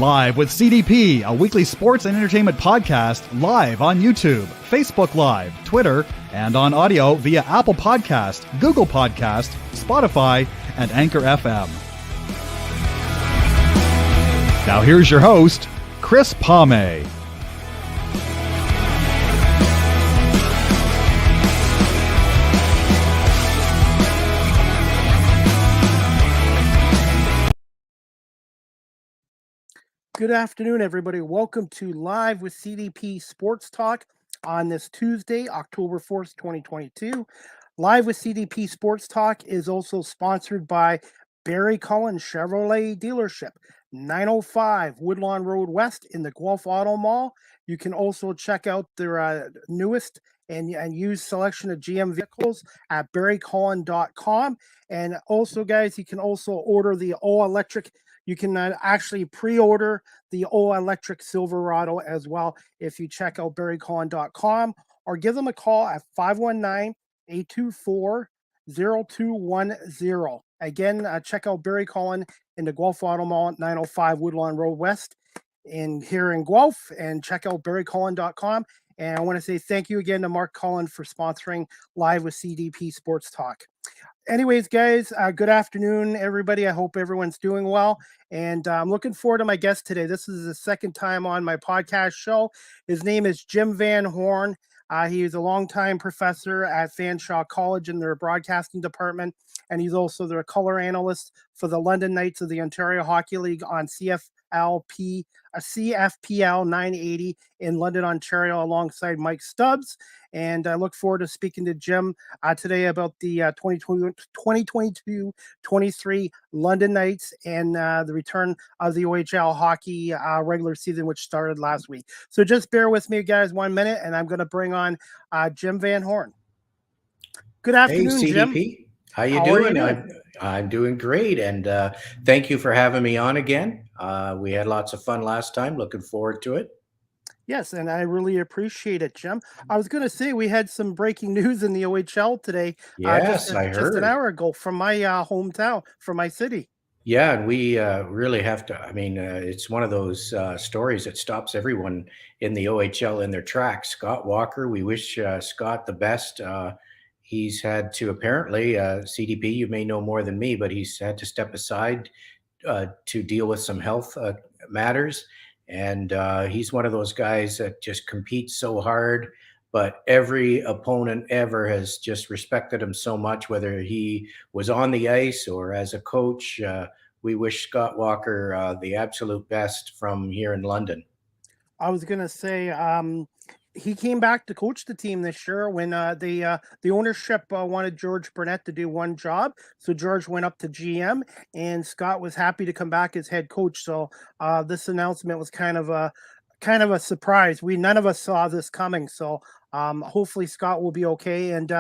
Live with CDP, a weekly sports and entertainment podcast live on YouTube, Facebook Live, Twitter, and on audio via Apple Podcast, Google Podcast, Spotify, and Anchor FM. Now here's your host, Chris Palme. Good afternoon, everybody. Welcome to Live with CDP Sports Talk on this Tuesday, October 4th, 2022. Live with CDP Sports Talk is also sponsored by Barry Cullen Chevrolet Dealership, 905 Woodlawn Road West in the Guelph Auto Mall. You can also check out their newest and used selection of GM vehicles at barrycullen.com. And also, guys, you can also order the all-electric. You can actually pre-order the all-electric Silverado as well if you check out barrycullen.com or give them a call at 519-824-0210. Again, check out Barry Cullen in the Guelph Auto Mall at 905 Woodlawn Road West here in Guelph, and check out barrycullen.com. And I want to say thank you again to Mark Cullen for sponsoring Live with CDP Sports Talk. Anyways, guys, good afternoon, everybody. I hope everyone's doing well. And I'm looking forward to my guest today. This is the second time on my podcast show. His name is Jim Van Horne. He is a longtime professor at Fanshawe College in their broadcasting department. And he's also their color analyst for the London Knights of the Ontario Hockey League on CFPL 980 in London, Ontario, alongside Mike Stubbs. And I look forward to speaking to Jim today about the 2022-23 London Knights and the return of the OHL hockey regular season, which started last week. So just bear with me, guys, 1 minute, and I'm going to bring on Jim Van Horne. Good afternoon, hey, CDP. Jim. How you doing? I'm doing great, and thank you for having me on again. We had lots of fun last time. Looking forward to it. Yes, and I really appreciate it, Jim. I was going to say we had some breaking news in the OHL today. Yes, I heard. Just an hour ago from my hometown, from my city. Yeah, and we really have to. I mean, it's one of those stories that stops everyone in the OHL in their tracks. Scott Walker, we wish Scott the best. He's had to apparently, CDP, you may know more than me, but he's had to step aside to deal with some health matters. And he's one of those guys that just competes so hard, but every opponent ever has just respected him so much, whether he was on the ice or as a coach. We wish Scott Walker the absolute best from here in London. I was going to say, he came back to coach the team this year when the ownership wanted George Burnett to do one job. So George went up to GM, and Scott was happy to come back as head coach. So this announcement was kind of a surprise. None of us saw this coming. So hopefully Scott will be okay. And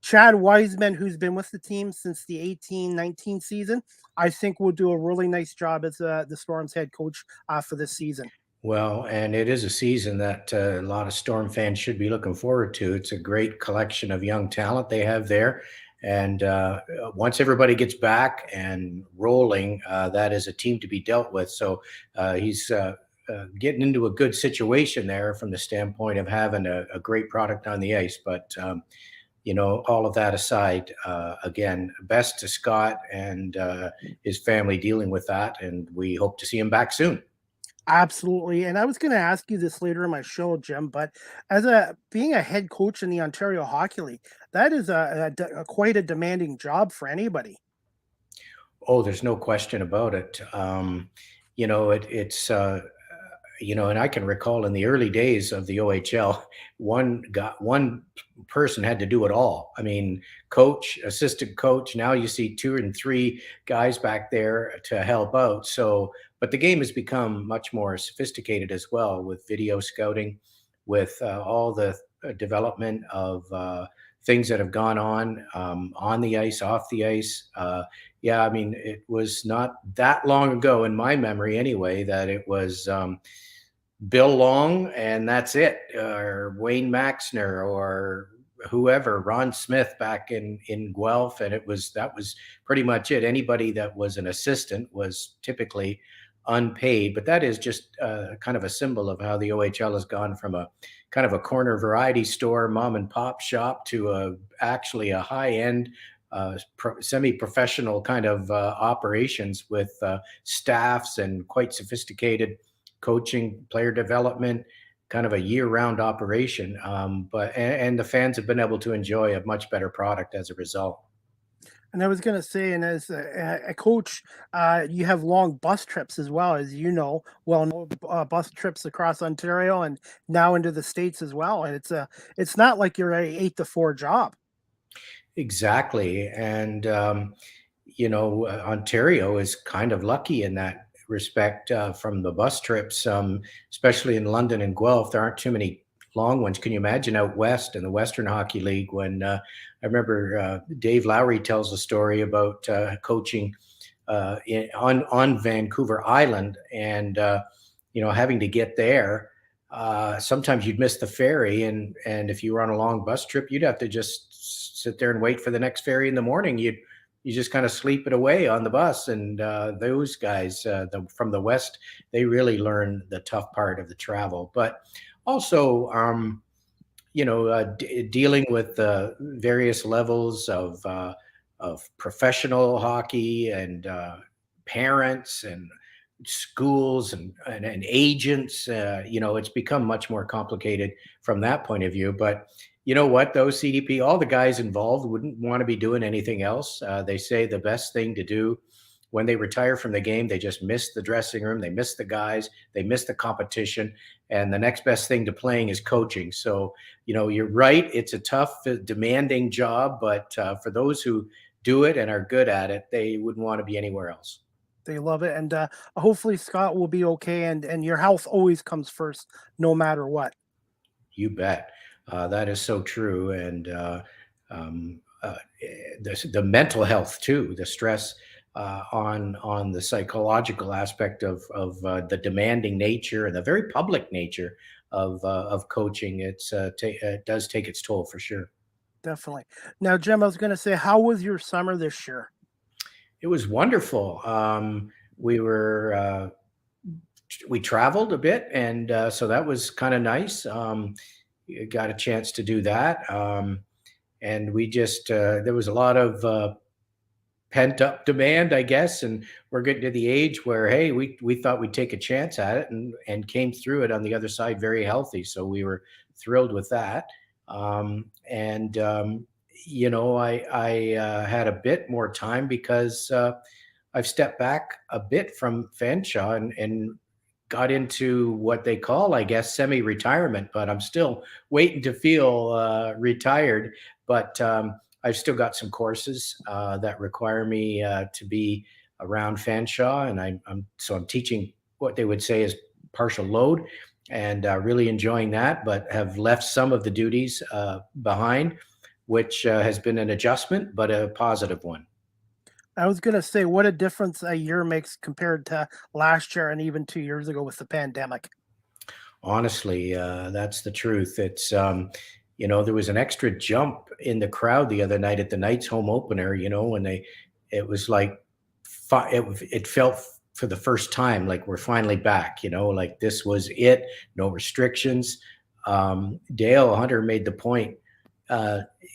Chad Wiseman, who's been with the team since the 18-19 season, I think will do a really nice job as the Storm's head coach for this season. Well, and it is a season that a lot of Storm fans should be looking forward to. It's a great collection of young talent they have there. And once everybody gets back and rolling, that is a team to be dealt with. So he's getting into a good situation there from the standpoint of having a great product on the ice. But, all of that aside, again, best to Scott and his family dealing with that. And we hope to see him back soon. Absolutely. And I was going to ask you this later in my show, Jim, but being a head coach in the Ontario Hockey League, that is quite a demanding job for anybody. Oh, there's no question about it. It's and I can recall in the early days of the OHL, one person had to do it all. I mean, coach, assistant coach. Now you see 2 and 3 guys back there to help out. So, but the game has become much more sophisticated as well with video scouting, with all the development of things that have gone on the ice, off the ice. I mean, it was not that long ago in my memory anyway that it was Bill Long and that's it, or Wayne Maxner or whoever, Ron Smith back in Guelph. And that was pretty much it. Anybody that was an assistant was typically unpaid. But that is just kind of a symbol of how the OHL has gone from a kind of a corner variety store, mom and pop shop, to actually a high end, semi-professional kind of operations with staffs and quite sophisticated coaching, player development, kind of a year-round operation. And the fans have been able to enjoy a much better product as a result. And I was going to say, and as a coach, you have long bus trips as well, as you know, bus trips across Ontario and now into the States as well. And it's not like you're a 8 to 4 job. Exactly. And, Ontario is kind of lucky in that respect from the bus trips, especially in London and Guelph. There aren't too many long ones. Can you imagine out west in the Western Hockey League when I remember Dave Lowry tells a story about coaching on Vancouver Island and, having to get there. Sometimes you'd miss the ferry, and if you were on a long bus trip, you'd have to just sit there and wait for the next ferry in the morning. You just kind of sleep it away on the bus. And those guys from the West, they really learn the tough part of the travel. But also, dealing with various levels of professional hockey and parents and schools and agents, it's become much more complicated from that point of view. But you know what, though, CDP, all the guys involved wouldn't want to be doing anything else. They say the best thing to do when they retire from the game, they just miss the dressing room, they miss the guys, they miss the competition, and the next best thing to playing is coaching. So, you're right. It's a tough, demanding job, but for those who do it and are good at it, they wouldn't want to be anywhere else. They love it. And hopefully Scott will be okay. And your health always comes first, no matter what. You bet. That is so true. And the mental health too, the stress on the psychological aspect of the demanding nature and the very public nature of coaching. It does take its toll for sure. Definitely. Now, Jim, I was going to say, how was your summer this year? It was wonderful. We traveled a bit, and so that was kind of nice. Got a chance to do that, and we just there was a lot of pent up demand, I guess, and we're getting to the age where, hey, we thought we'd take a chance at it, and came through it on the other side very healthy. So we were thrilled with that. I had a bit more time because I've stepped back a bit from Fanshawe and got into what they call, I guess, semi-retirement, but I'm still waiting to feel retired. But I've still got some courses that require me to be around Fanshawe, and I'm teaching what they would say is partial load, and really enjoying that, but have left some of the duties behind, which has been an adjustment, but a positive one. I was going to say, what a difference a year makes compared to last year and even 2 years ago with the pandemic. Honestly, that's the truth. It's, there was an extra jump in the crowd the other night at the Knights home opener, when it was like, it felt for the first time like we're finally back, like this was it, no restrictions. Dale Hunter made the point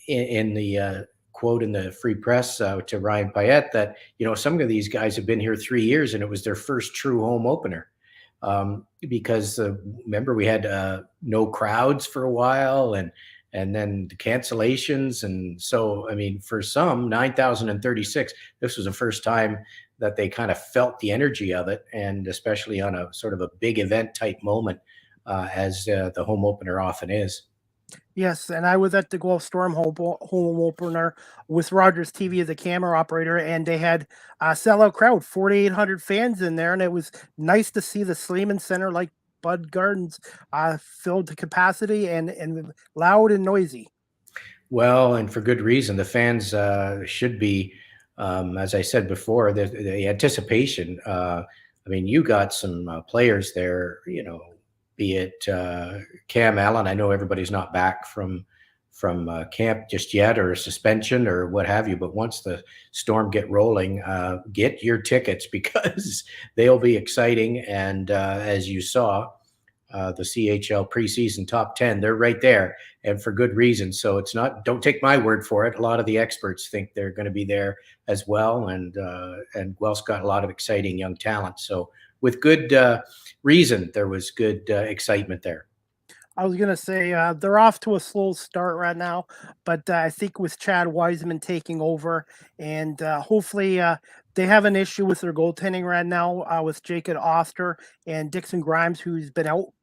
in the quote in the Free Press to Ryan Payette that, some of these guys have been here 3 years and it was their first true home opener. Because remember we had no crowds for a while and then the cancellations. And so, I mean, for some 9,036, this was the first time that they kind of felt the energy of it. And especially on a sort of a big event type moment as the home opener often is. Yes, and I was at the Guelph Storm home opener with Rogers TV as a camera operator, and they had a sellout crowd, 4,800 fans in there, and it was nice to see the Sleeman Center, like Bud Gardens, filled to capacity and loud and noisy. Well, and for good reason. The fans should be, as I said before, the anticipation. I mean, you got some players there, be it Cam Allen. I know everybody's not back from camp just yet, or a suspension or what have you. But once the Storm get rolling, get your tickets because they'll be exciting. And as you saw, the CHL preseason top 10, they're right there, and for good reason. So it's not, don't take my word for it. A lot of the experts think they're going to be there as well. And Guelph's got a lot of exciting young talent. So with good reason, there was good excitement there. I was going to say they're off to a slow start right now, but I think with Chad Wiseman taking over, and hopefully they have an issue with their goaltending right now with Jacob Oster and Dixon Grimes, who's been out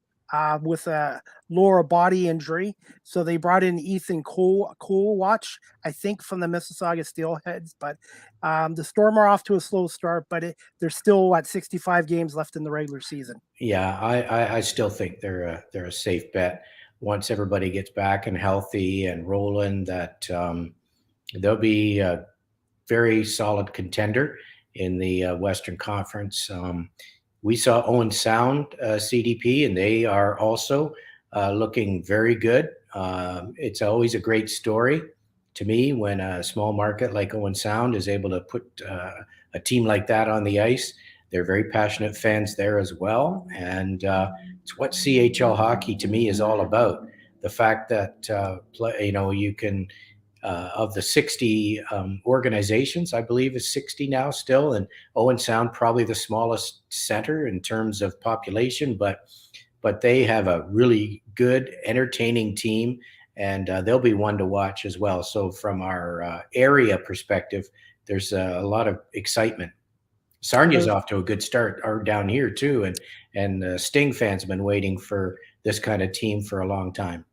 with a lower body injury. So they brought in Ethan Watch, I think, from the Mississauga Steelheads. But the Storm are off to a slow start, but there's still 65 games left in the regular season. Yeah, I still think they're a safe bet once everybody gets back and healthy and rolling. That they'll be a very solid contender in the Western Conference. We saw Owen Sound CDP, and they are also looking very good. It's always a great story to me when a small market like Owen Sound is able to put a team like that on the ice. They're very passionate fans there as well. And it's what CHL hockey to me is all about. The fact that, you can, of the 60 organizations, I believe is 60 now still, and Owen Sound probably the smallest center in terms of population, but they have a really good, entertaining team, and they'll be one to watch as well. So from our area perspective, there's a lot of excitement. Sarnia's off to a good start down here too, and Sting fans have been waiting for this kind of team for a long time.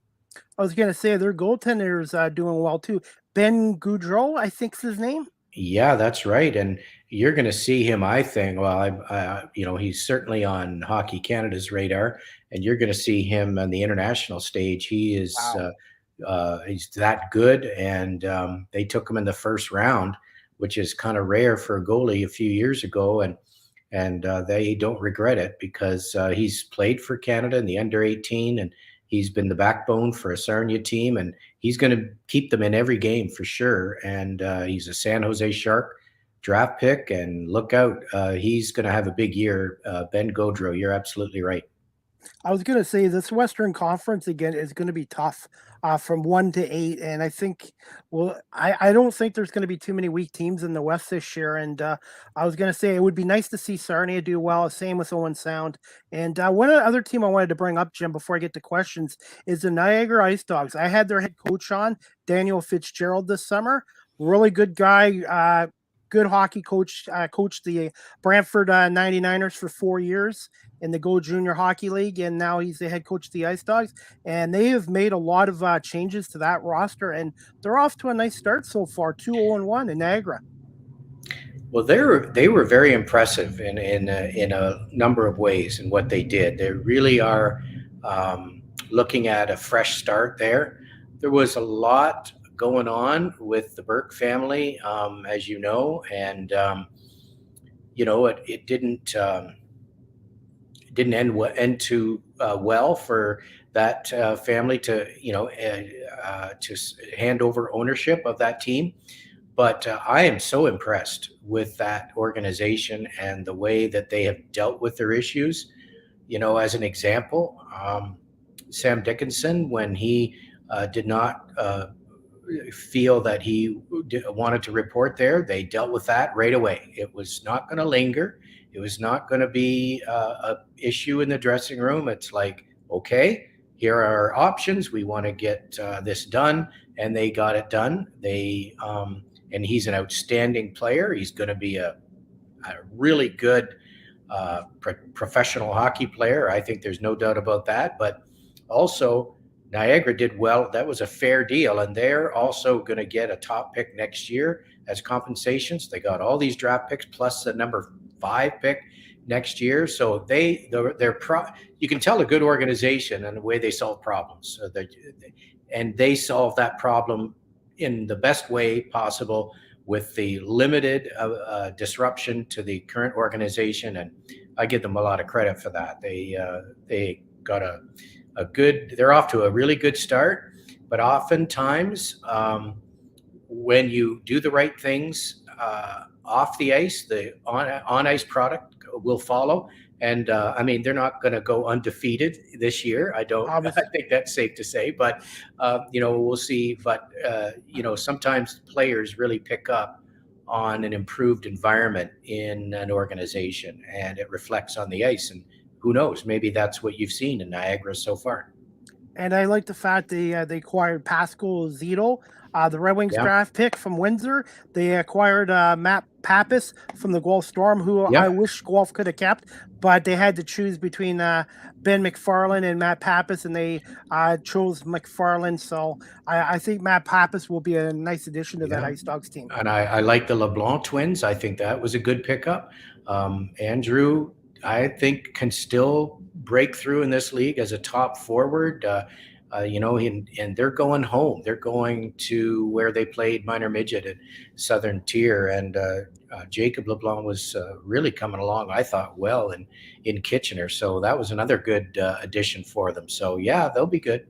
I was going to say their goaltender's doing well too. Ben Goudreau, I think's his name. Yeah, that's right. And you're going to see him, I think. Well, he's certainly on Hockey Canada's radar, and you're going to see him on the international stage. He is, he's that good. And they took him in the first round, which is kind of rare for a goalie a few years ago. And they don't regret it because he's played for Canada in the under 18, and he's been the backbone for a Sarnia team, and he's going to keep them in every game for sure. And he's a San Jose Shark draft pick, and look out. He's going to have a big year. Ben Gaudreau, you're absolutely right. I was going to say this Western Conference again is going to be tough from 1 to 8. And I think, I don't think there's going to be too many weak teams in the West this year. And I was going to say it would be nice to see Sarnia do well. Same with Owen Sound. And one other team I wanted to bring up, Jim, before I get to questions, is the Niagara Ice Dogs. I had their head coach on, Daniel Fitzgerald, this summer. Really good guy. Good hockey coach, coached the Brantford 99ers for 4 years in the Go Junior Hockey League, and now he's the head coach of the Ice Dogs. And they have made a lot of changes to that roster, and they're off to a nice start so far, 2-0-1 in Niagara. Well, they were very impressive in a number of ways in what they did. They really are looking at a fresh start there. There was a lot going on with the Burke family, as you know, and it didn't end too well for that family to hand over ownership of that team. But I am so impressed with that organization and the way that they have dealt with their issues. As an example, Sam Dickinson, when he did not feel that he wanted to report there, they dealt with that right away. It was not going to linger. It was not going to be a issue in the dressing room. It's like, okay, here are our options. We want to get this done, and they got it done. And he's an outstanding player. He's going to be a really good professional hockey player. I think there's no doubt about that. But also, Niagara did well. That was a fair deal, and they're also going to get a top pick next year as compensations. They got all these draft picks plus the number 5 pick next year. So you can tell a good organization and the way they solve problems. And they solve that problem in the best way possible with the limited disruption to the current organization. And I give them a lot of credit for that. They got they're off to a really good start, but oftentimes when you do the right things off the ice, the on ice product will follow. And I mean, they're not going to go undefeated this year. I don't. I Obviously. think that's safe to say. But we'll see. But sometimes players really pick up on an improved environment in an organization, and it reflects on the ice. And who knows? Maybe that's what you've seen in Niagara so far. And I like the fact they acquired Pascal Zito, the Red Wings Yeah. draft pick from Windsor. They acquired Matt Pappas from the Guelph Storm, who Yeah. I wish Guelph could have kept, but they had to choose between Ben McFarland and Matt Pappas, and they chose McFarland. So I think Matt Pappas will be a nice addition to that Yeah. Ice Dogs team. And I like the LeBlanc twins. I think that was a good pickup. Andrew, I think, can still break through in this league as a top forward. And they're going home. They're going to where they played minor midget at Southern Tier. And Jacob LeBlanc was really coming along, I thought, well in Kitchener. So that was another good addition for them. So, yeah, they'll be good.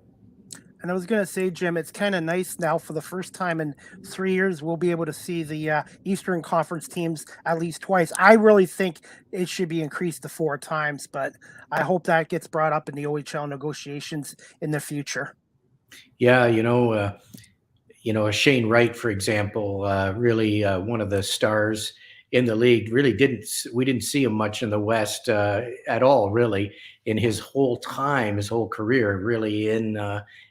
And I was going to say, Jim, it's kind of nice now for the first time in 3 years, we'll be able to see the Eastern Conference teams at least twice. I really think it should be increased to 4 times, but I hope that gets brought up in the OHL negotiations in the future. Yeah, Shane Wright, for example, really one of the stars in the league. We didn't see him much in the West at all, really, in his whole career, really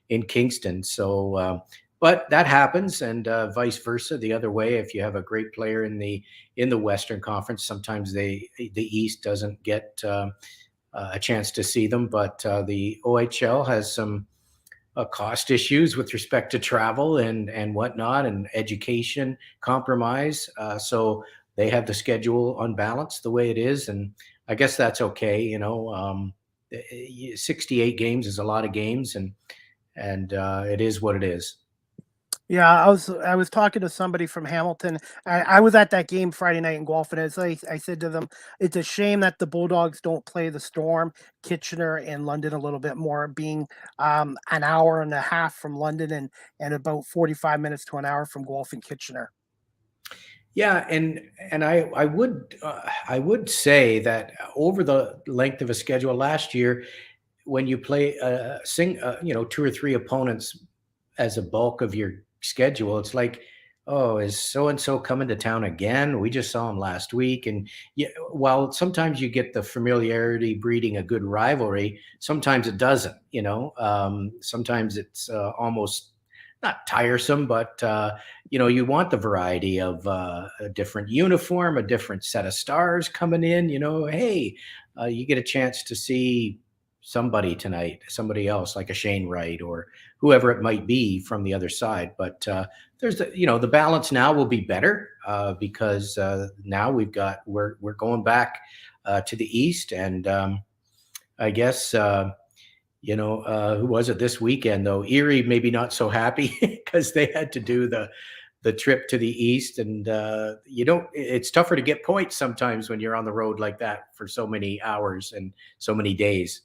in Kingston. So, but that happens, and vice versa, the other way. If you have a great player in the Western Conference, sometimes the East doesn't get a chance to see them. But the OHL has some cost issues with respect to travel and whatnot, and education compromise. So they have the schedule unbalanced the way it is, and I guess that's okay. 68 games is a lot of games, and it is what it is. Yeah, I was talking to somebody from Hamilton. I was at that game Friday night in Guelph, and I said to them, it's a shame that the Bulldogs don't play the Storm, Kitchener, and London a little bit more, being an hour and a half from London and about 45 minutes to an hour from Guelph and Kitchener. Yeah, and I would say that over the length of a schedule last year, when you play 2 or 3 opponents as a bulk of your schedule, it's like, oh, is so and so coming to town again? We just saw him last week. And while sometimes you get the familiarity breeding a good rivalry, sometimes it doesn't. Sometimes it's almost not tiresome, but you want the variety of a different uniform, a different set of stars coming in. Hey, you get a chance to see somebody tonight, somebody else like a Shane Wright or whoever it might be from the other side. But there's the balance now will be better because now we're going back to the East, and I guess who was it this weekend though? Erie maybe not so happy because they had to do the trip to the East, and it's tougher to get points sometimes when you're on the road like that for so many hours and so many days.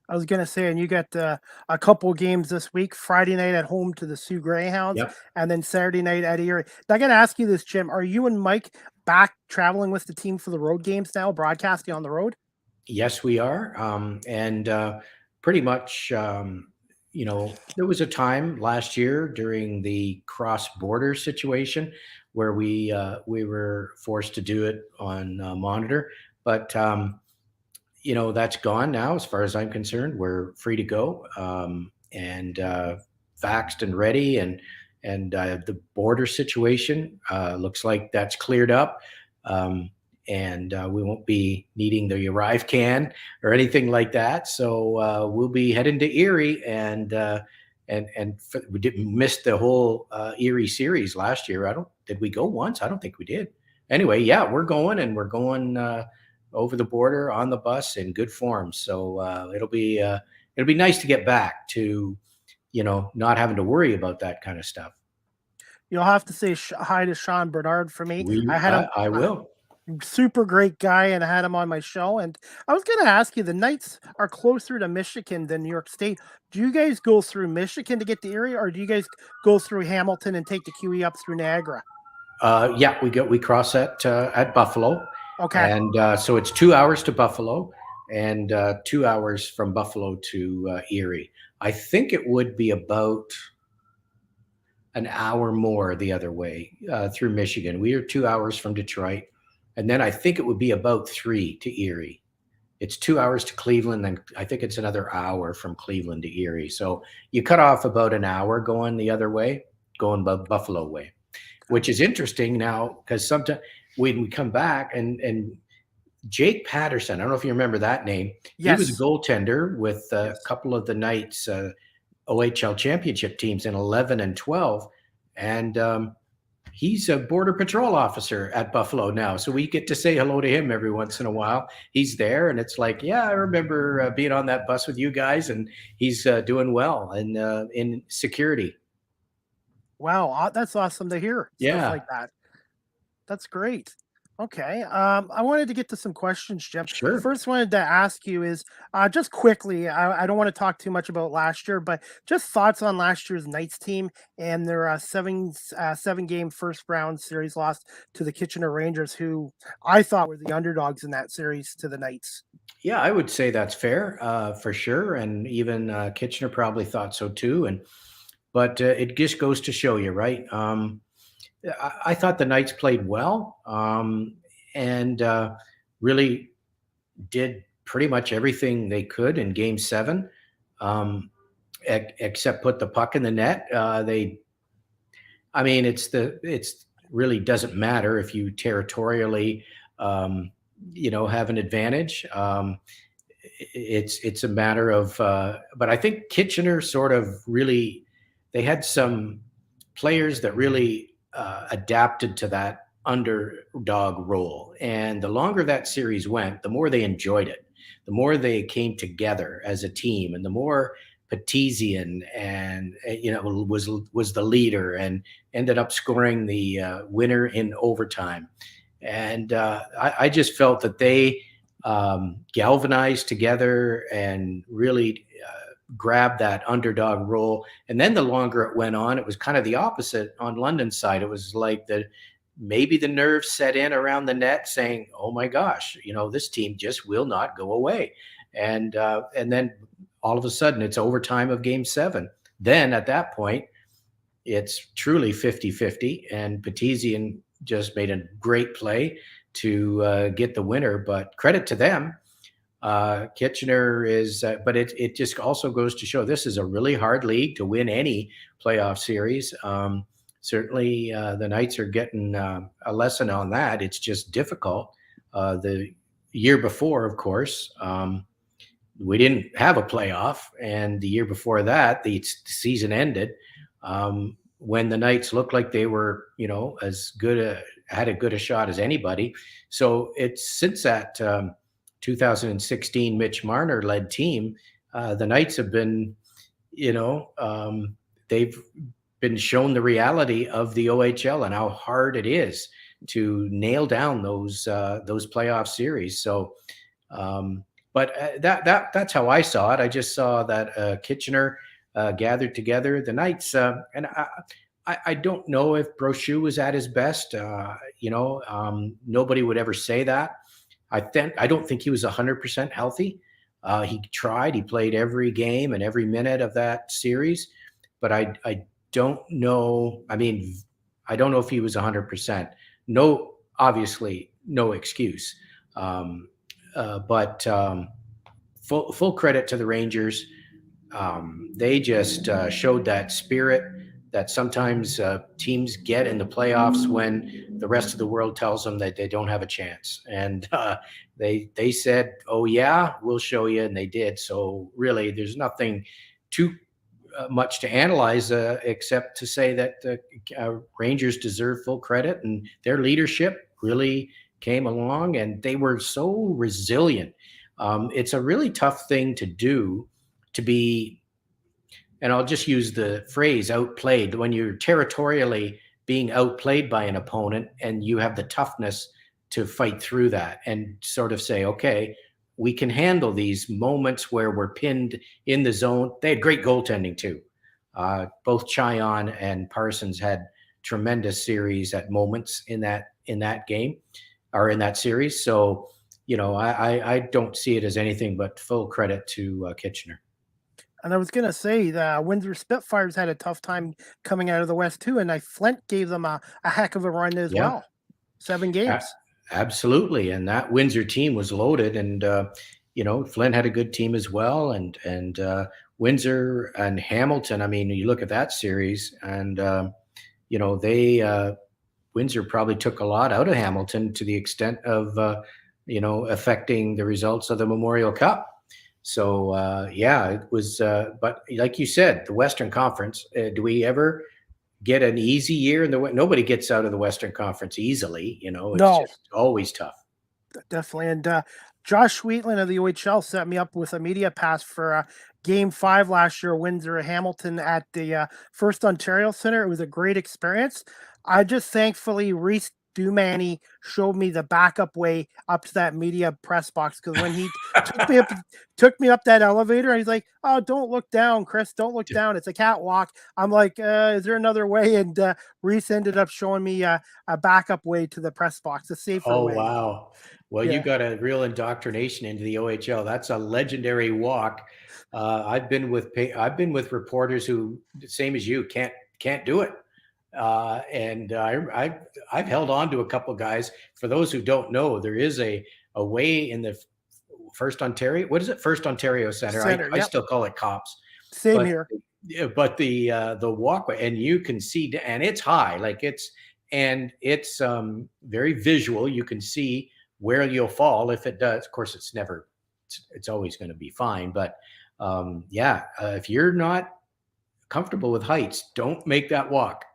I was going to say, and you got a couple games this week, Friday night at home to the Sioux Greyhounds, Yep. and then Saturday night at Erie. I got to ask you this, Jim. Are you and Mike back traveling with the team for the road games now, broadcasting on the road? Yes, we are. And pretty much, there was a time last year during the cross-border situation where we were forced to do it on monitor. But that's gone now, as far as I'm concerned. We're free to go and vaxxed and ready, and the border situation looks like that's cleared up, and we won't be needing the Arrive can or anything like that. So we'll be heading to Erie, and we didn't miss the whole Erie series last year. Did we go once? I don't think we did. Anyway, yeah, we're going, and we're going over the border on the bus in good form. So it'll be nice to get back to, not having to worry about that kind of stuff. You'll have to say hi to Sean Bernard for me. I will. super great guy, and I had him on my show. And I was going to ask you, the Knights are closer to Michigan than New York State. Do you guys go through Michigan to get to Erie, or do you guys go through Hamilton and take the QE up through Niagara? Yeah, we cross at Buffalo, Okay. and so it's 2 hours to Buffalo, and 2 hours from Buffalo to Erie. I think it would be about an hour more the other way through Michigan. We are 2 hours from Detroit, and then I think it would be about 3 to Erie. It's 2 hours to Cleveland, and I think it's another hour from Cleveland to Erie. So you cut off about an hour going the other way, going Buffalo way, which is interesting now because sometimes when we come back and Jake Patterson, I don't know if you remember that name. Yes. He was a goaltender with a couple of the Knights OHL championship teams in 11 and 12. And he's a border patrol officer at Buffalo now. So we get to say hello to him every once in a while. He's there, and it's like, yeah, I remember being on that bus with you guys, and he's doing well and in security. Wow, that's awesome to hear. Yeah. Stuff like that. That's great. Okay. I wanted to get to some questions, Jim. Sure. First, wanted to ask you is just quickly. I don't want to talk too much about last year, but just thoughts on last year's Knights team and their seven game first round series loss to the Kitchener Rangers, who I thought were the underdogs in that series to the Knights. Yeah, I would say that's fair for sure, and even Kitchener probably thought so too. But it just goes to show you, right? I thought the Knights played well and really did pretty much everything they could in Game 7, except put the puck in the net. It's really doesn't matter if you territorially, have an advantage. It's a matter of, but I think Kitchener sort of really, they had some players that really adapted to that underdog role. And the longer that series went, the more they enjoyed it, the more they came together as a team, and the more Petizian and was the leader and ended up scoring the winner in overtime. And I just felt that they galvanized together and really grabbed that underdog role. And then the longer it went on, it was kind of the opposite on London's side. It was like maybe the nerves set in around the net saying, oh my gosh, this team just will not go away. And then all of a sudden it's overtime of Game 7. Then at that point, it's truly 50-50, and Petizian just made a great play to get the winner, but credit to them. Kitchener is, but it just also goes to show this is a really hard league to win any playoff series. Certainly, the Knights are getting a lesson on that. It's just difficult. The year before, of course, we didn't have a playoff, and the year before that, the season ended when the Knights looked like they were, as good had a good a shot as anybody. So it's since that 2016 Mitch Marner led team, the Knights have been, they've been shown the reality of the OHL and how hard it is to nail down those playoff series. So, but that's how I saw it. I just saw that Kitchener gathered together the Knights, and I don't know if Brochu was at his best. Nobody would ever say that. I don't think he was 100% healthy. He tried. He played every game and every minute of that series, but I don't know. I mean, I don't know if he was 100%. No, obviously, no excuse. But full credit to the Rangers. They just showed that spirit that sometimes teams get in the playoffs when the rest of the world tells them that they don't have a chance. And they said, oh, yeah, we'll show you. And they did. So really, there's nothing too much to analyze except to say that the Rangers deserve full credit, and their leadership really came along, and they were so resilient. It's a really tough thing to do, to be, and I'll just use the phrase outplayed, when you're territorially being outplayed by an opponent and you have the toughness to fight through that and sort of say, okay, we can handle these moments where we're pinned in the zone. They had great goaltending too. Both Chyon and Parsons had tremendous series at moments in that game or in that series. So, I don't see it as anything but full credit to Kitchener. And I was going to say the Windsor Spitfires had a tough time coming out of the West too, and Flint gave them a heck of a run as well. 7 games. Absolutely, and that Windsor team was loaded, and Flint had a good team as well, and Windsor and Hamilton. I mean, you look at that series, and Windsor probably took a lot out of Hamilton to the extent of affecting the results of the Memorial Cup. So it was. But like you said, the Western Conference. Do we ever get an easy year? Nobody gets out of the Western Conference easily. It's just always tough. Definitely. And Josh Wheatland of the OHL set me up with a media pass for Game 5 last year, Windsor Hamilton at the First Ontario Center. It was a great experience. I just thankfully Reese Dumani showed me the backup way up to that media press box, because when he took me up that elevator, he's like, "Oh, don't look down, Chris. Don't look down. It's a catwalk." I'm like, "Is there another way?" And Reese ended up showing me a backup way to the press box, a safer way. Oh, wow. Well, you got a real indoctrination into the OHL. That's a legendary walk. I've been with reporters who, same as you, can't do it. And I've held on to a couple of guys. For those who don't know, there is a way in the First Ontario. What is it? First Ontario Center. I still call it Cops. Same here. But the walkway, and you can see, and it's high, it's very visual. You can see where you'll fall if it does. Of course, it's always going to be fine. But if you're not comfortable with heights, don't make that walk.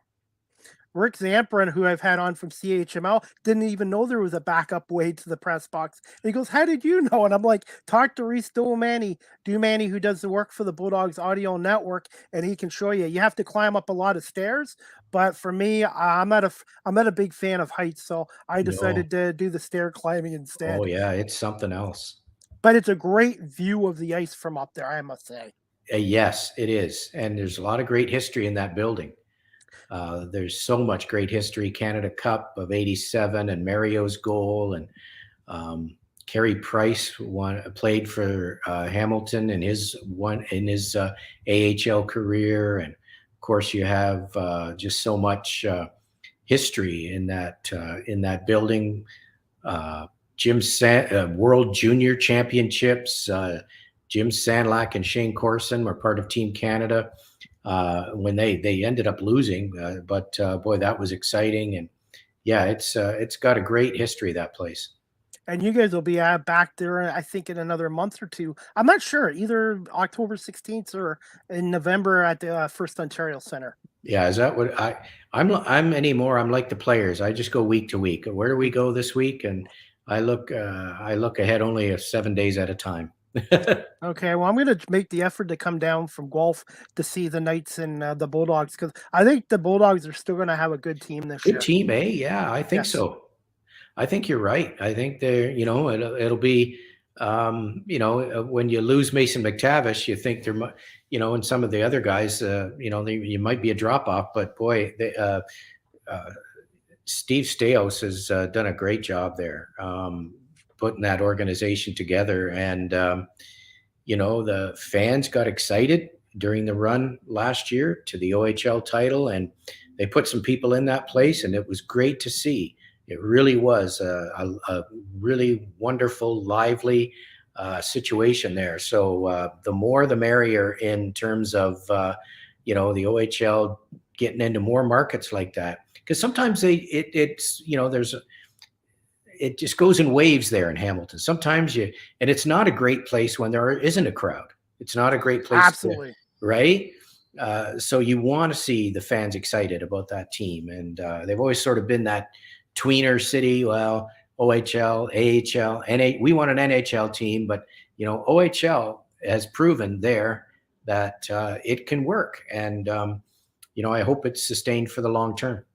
Rick Zamperin, who I've had on from CHML, didn't even know there was a backup way to the press box. And he goes, "How did you know?" And I'm like, "Talk to Reese Dumani, who does the work for the Bulldogs Audio Network, and he can show you. You have to climb up a lot of stairs, but for me, I'm not a big fan of heights, so I decided to do the stair climbing instead." Oh yeah, it's something else. But it's a great view of the ice from up there, I must say. Yes, it is, and there's a lot of great history in that building. There's so much great history. Canada Cup of '87 and Mario's goal, and Carey Price played for Hamilton in his AHL career, and of course you have just so much history in that building. World Junior Championships. Jim Sandlack and Shane Corson were part of Team Canada. When they ended up losing, but boy, that was exciting, and it's got a great history, that place. And you guys will be back there, I think, in another month or two. I'm not sure, either October 16th or in November at the First Ontario Center. Yeah, is that what I'm anymore? I'm like the players. I just go week to week. Where do we go this week? And I look ahead only 7 days at a time. Okay, well, I'm going to make the effort to come down from Guelph to see the Knights and the Bulldogs, because I think the Bulldogs are still going to have a good team this year. Good team, eh? Yeah, I think so. I think you're right. I think they're, it'll be, when you lose Mason McTavish, you think there, and some of the other guys, you might be a drop off, but boy, Steve Staios has done a great job there. Putting that organization together, and the fans got excited during the run last year to the OHL title, and they put some people in that place, and it was great to see. It really was a really wonderful, lively situation there. So the more the merrier in terms of the OHL getting into more markets like that, because sometimes it just goes in waves there in Hamilton. Sometimes and it's not a great place when there isn't a crowd. It's not a great place. Absolutely. Right? So you want to see the fans excited about that team. And they've always sort of been that tweener city. Well, OHL, AHL, we want an NHL team, but, OHL has proven there that it can work. And, I hope it's sustained for the long term.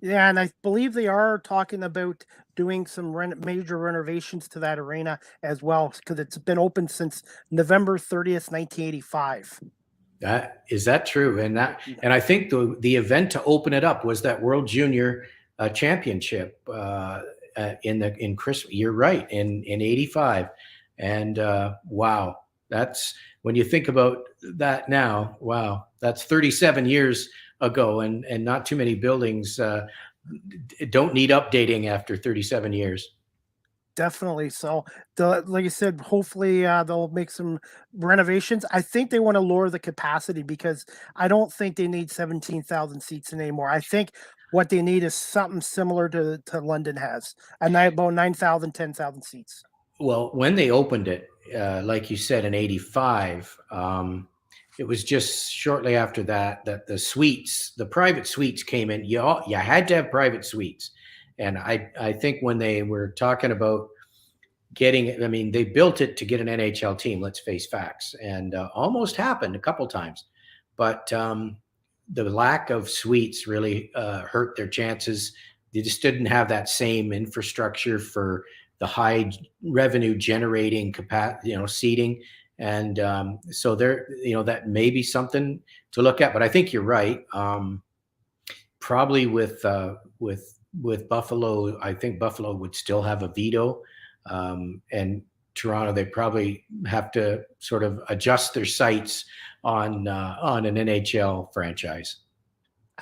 Yeah, and I believe they are talking about doing some major renovations to that arena as well, because it's been open since November 30th, 1985. Is that true? And I think the event to open it up was that World Junior Championship in Chris. You're right, in '85, and wow, that's when you think about that now. Wow, that's 37 years ago, and not too many buildings don't need updating after 37 years. Definitely. So, like I said, hopefully they'll make some renovations. I think they want to lower the capacity because I don't think they need 17,000 seats anymore. I think what they need is something similar to London has, about 9,000, 10,000 seats. Well, when they opened it, like you said, in '85, it was just shortly after that the private suites came in. You had to have private suites. And I think when they were talking about getting it, I mean, they built it to get an NHL team, let's face facts, and almost happened a couple times. But the lack of suites really hurt their chances. They just didn't have that same infrastructure for the high revenue generating capacity, seating. And so there, that may be something to look at. But I think you're right. Probably with Buffalo, I think Buffalo would still have a veto, and Toronto, they probably have to sort of adjust their sights on an NHL franchise.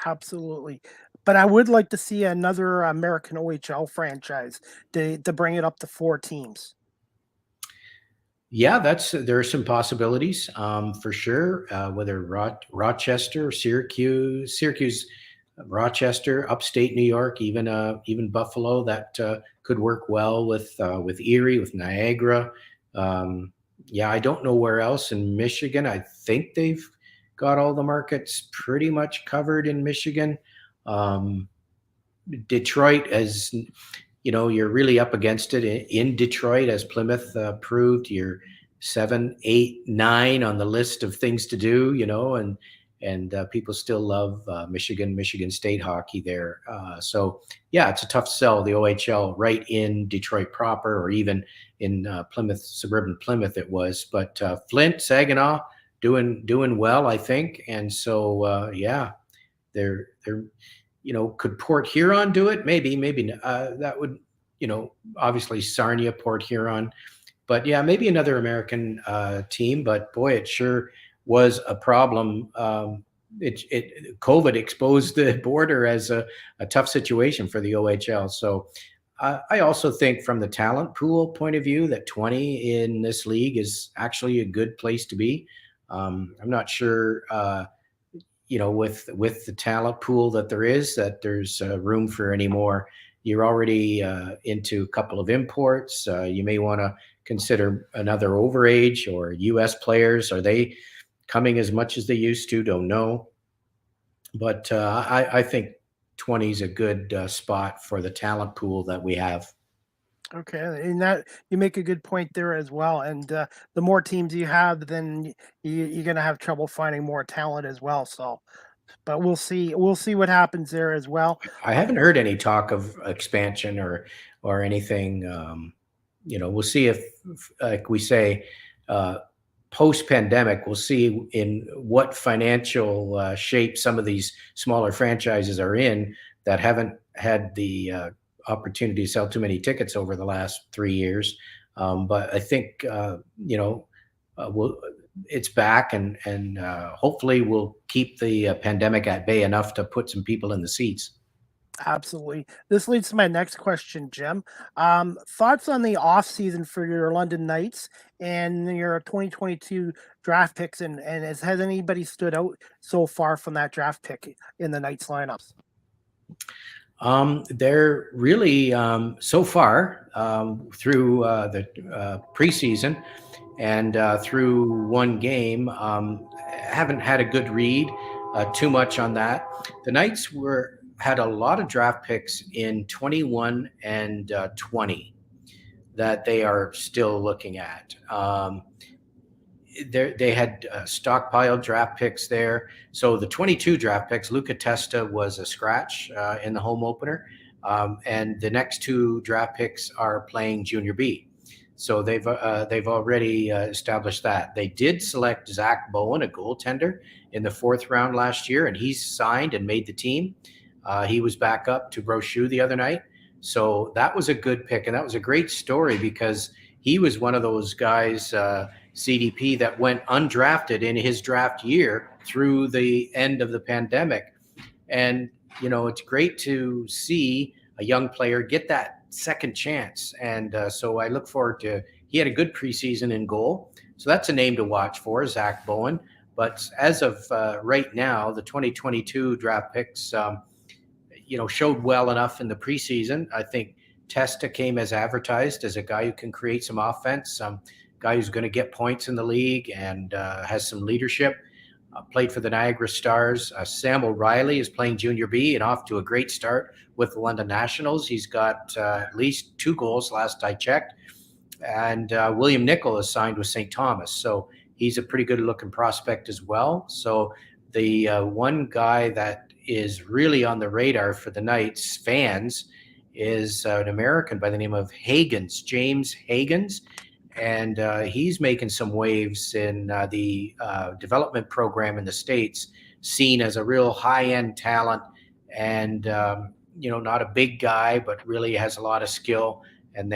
Absolutely. But I would like to see another American OHL franchise to bring it up to 4 teams. Yeah, there are some possibilities for sure. Whether Rochester, Syracuse, Rochester, upstate New York, even Buffalo, that could work well with Erie, with Niagara. Yeah, I don't know where else in Michigan. I think they've got all the markets pretty much covered in Michigan. Detroit, as you're really up against it in Detroit, as Plymouth proved. You're 7, 8, 9 on the list of things to do, and people still love Michigan State hockey there. So yeah, it's a tough sell, the OHL, right in Detroit proper, or even in suburban Plymouth it was. But Flint, Saginaw, doing well, I think. And so yeah, they're could Port Huron do it? Maybe that would, obviously Sarnia, Port Huron. But yeah, maybe another American team. But boy, it sure was a problem. COVID exposed the border as a tough situation for the OHL. So I also think from the talent pool point of view that 20 in this league is actually a good place to be. I'm not sure, with the talent pool that there's room for any more. You're already into a couple of imports. You may want to consider another overage or U.S. players. Are they coming as much as they used to? Don't know. But I think 20 is a good spot for the talent pool that we have. Okay, and that you make a good point there as well. And the more teams you have, then you're going to have trouble finding more talent as well. So, but we'll see. We'll see what happens there as well. I haven't heard any talk of expansion or anything. We'll see if like we say, post-pandemic, we'll see in what financial shape some of these smaller franchises are in that haven't had the opportunity to sell too many tickets over the last 3 years. But I think, it's back, and hopefully we'll keep the pandemic at bay enough to put some people in the seats. Absolutely. This leads to my next question, Jim. Thoughts on the off season for your London Knights and your 2022 draft picks, and has anybody stood out so far from that draft pick in the Knights lineups? They're really so far through the preseason and through one game, haven't had a good read too much on that. The Knights had a lot of draft picks in 21 and 20 that they are still looking at. They had stockpiled draft picks there. So the 22 draft picks, Luca Testa was a scratch in the home opener. And the next 2 draft picks are playing Junior B. So they've already established that. They did select Zach Bowen, a goaltender, in the 4th round last year, and he's signed and made the team. He was back up to Brochu the other night. So that was a good pick, and that was a great story because he was one of those guys, CDP, that went undrafted in his draft year through the end of the pandemic. And, it's great to see a young player get that second chance. And so I look forward to, he had a good preseason in goal. So that's a name to watch for, Zach Bowen. But as of right now, the 2022 draft picks, showed well enough in the preseason. I think Testa came as advertised as a guy who can create some offense, some guy who's going to get points in the league and has some leadership. Played for the Niagara Stars. Sam O'Reilly is playing Junior B and off to a great start with the London Nationals. He's got at least 2 goals last I checked. And William Nicol is signed with St. Thomas. So he's a pretty good looking prospect as well. So the one guy that is really on the radar for the Knights fans is an American by the name of Hagens, James Hagens. And he's making some waves in the development program in the States, seen as a real high-end talent and, not a big guy, but really has a lot of skill. And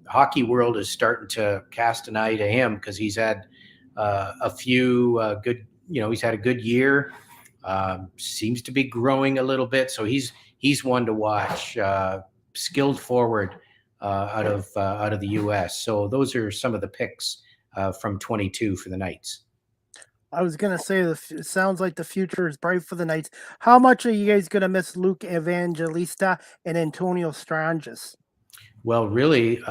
hockey world is starting to cast an eye to him because he's had a few good, he's had a good year. Seems to be growing a little bit. So he's one to watch, skilled forward out of the U.S. So those are some of the picks from 22 for the Knights. I was going to say, it sounds like the future is bright for the Knights. How much are you guys going to miss Luke Evangelista and Antonio Stranges? Well, really,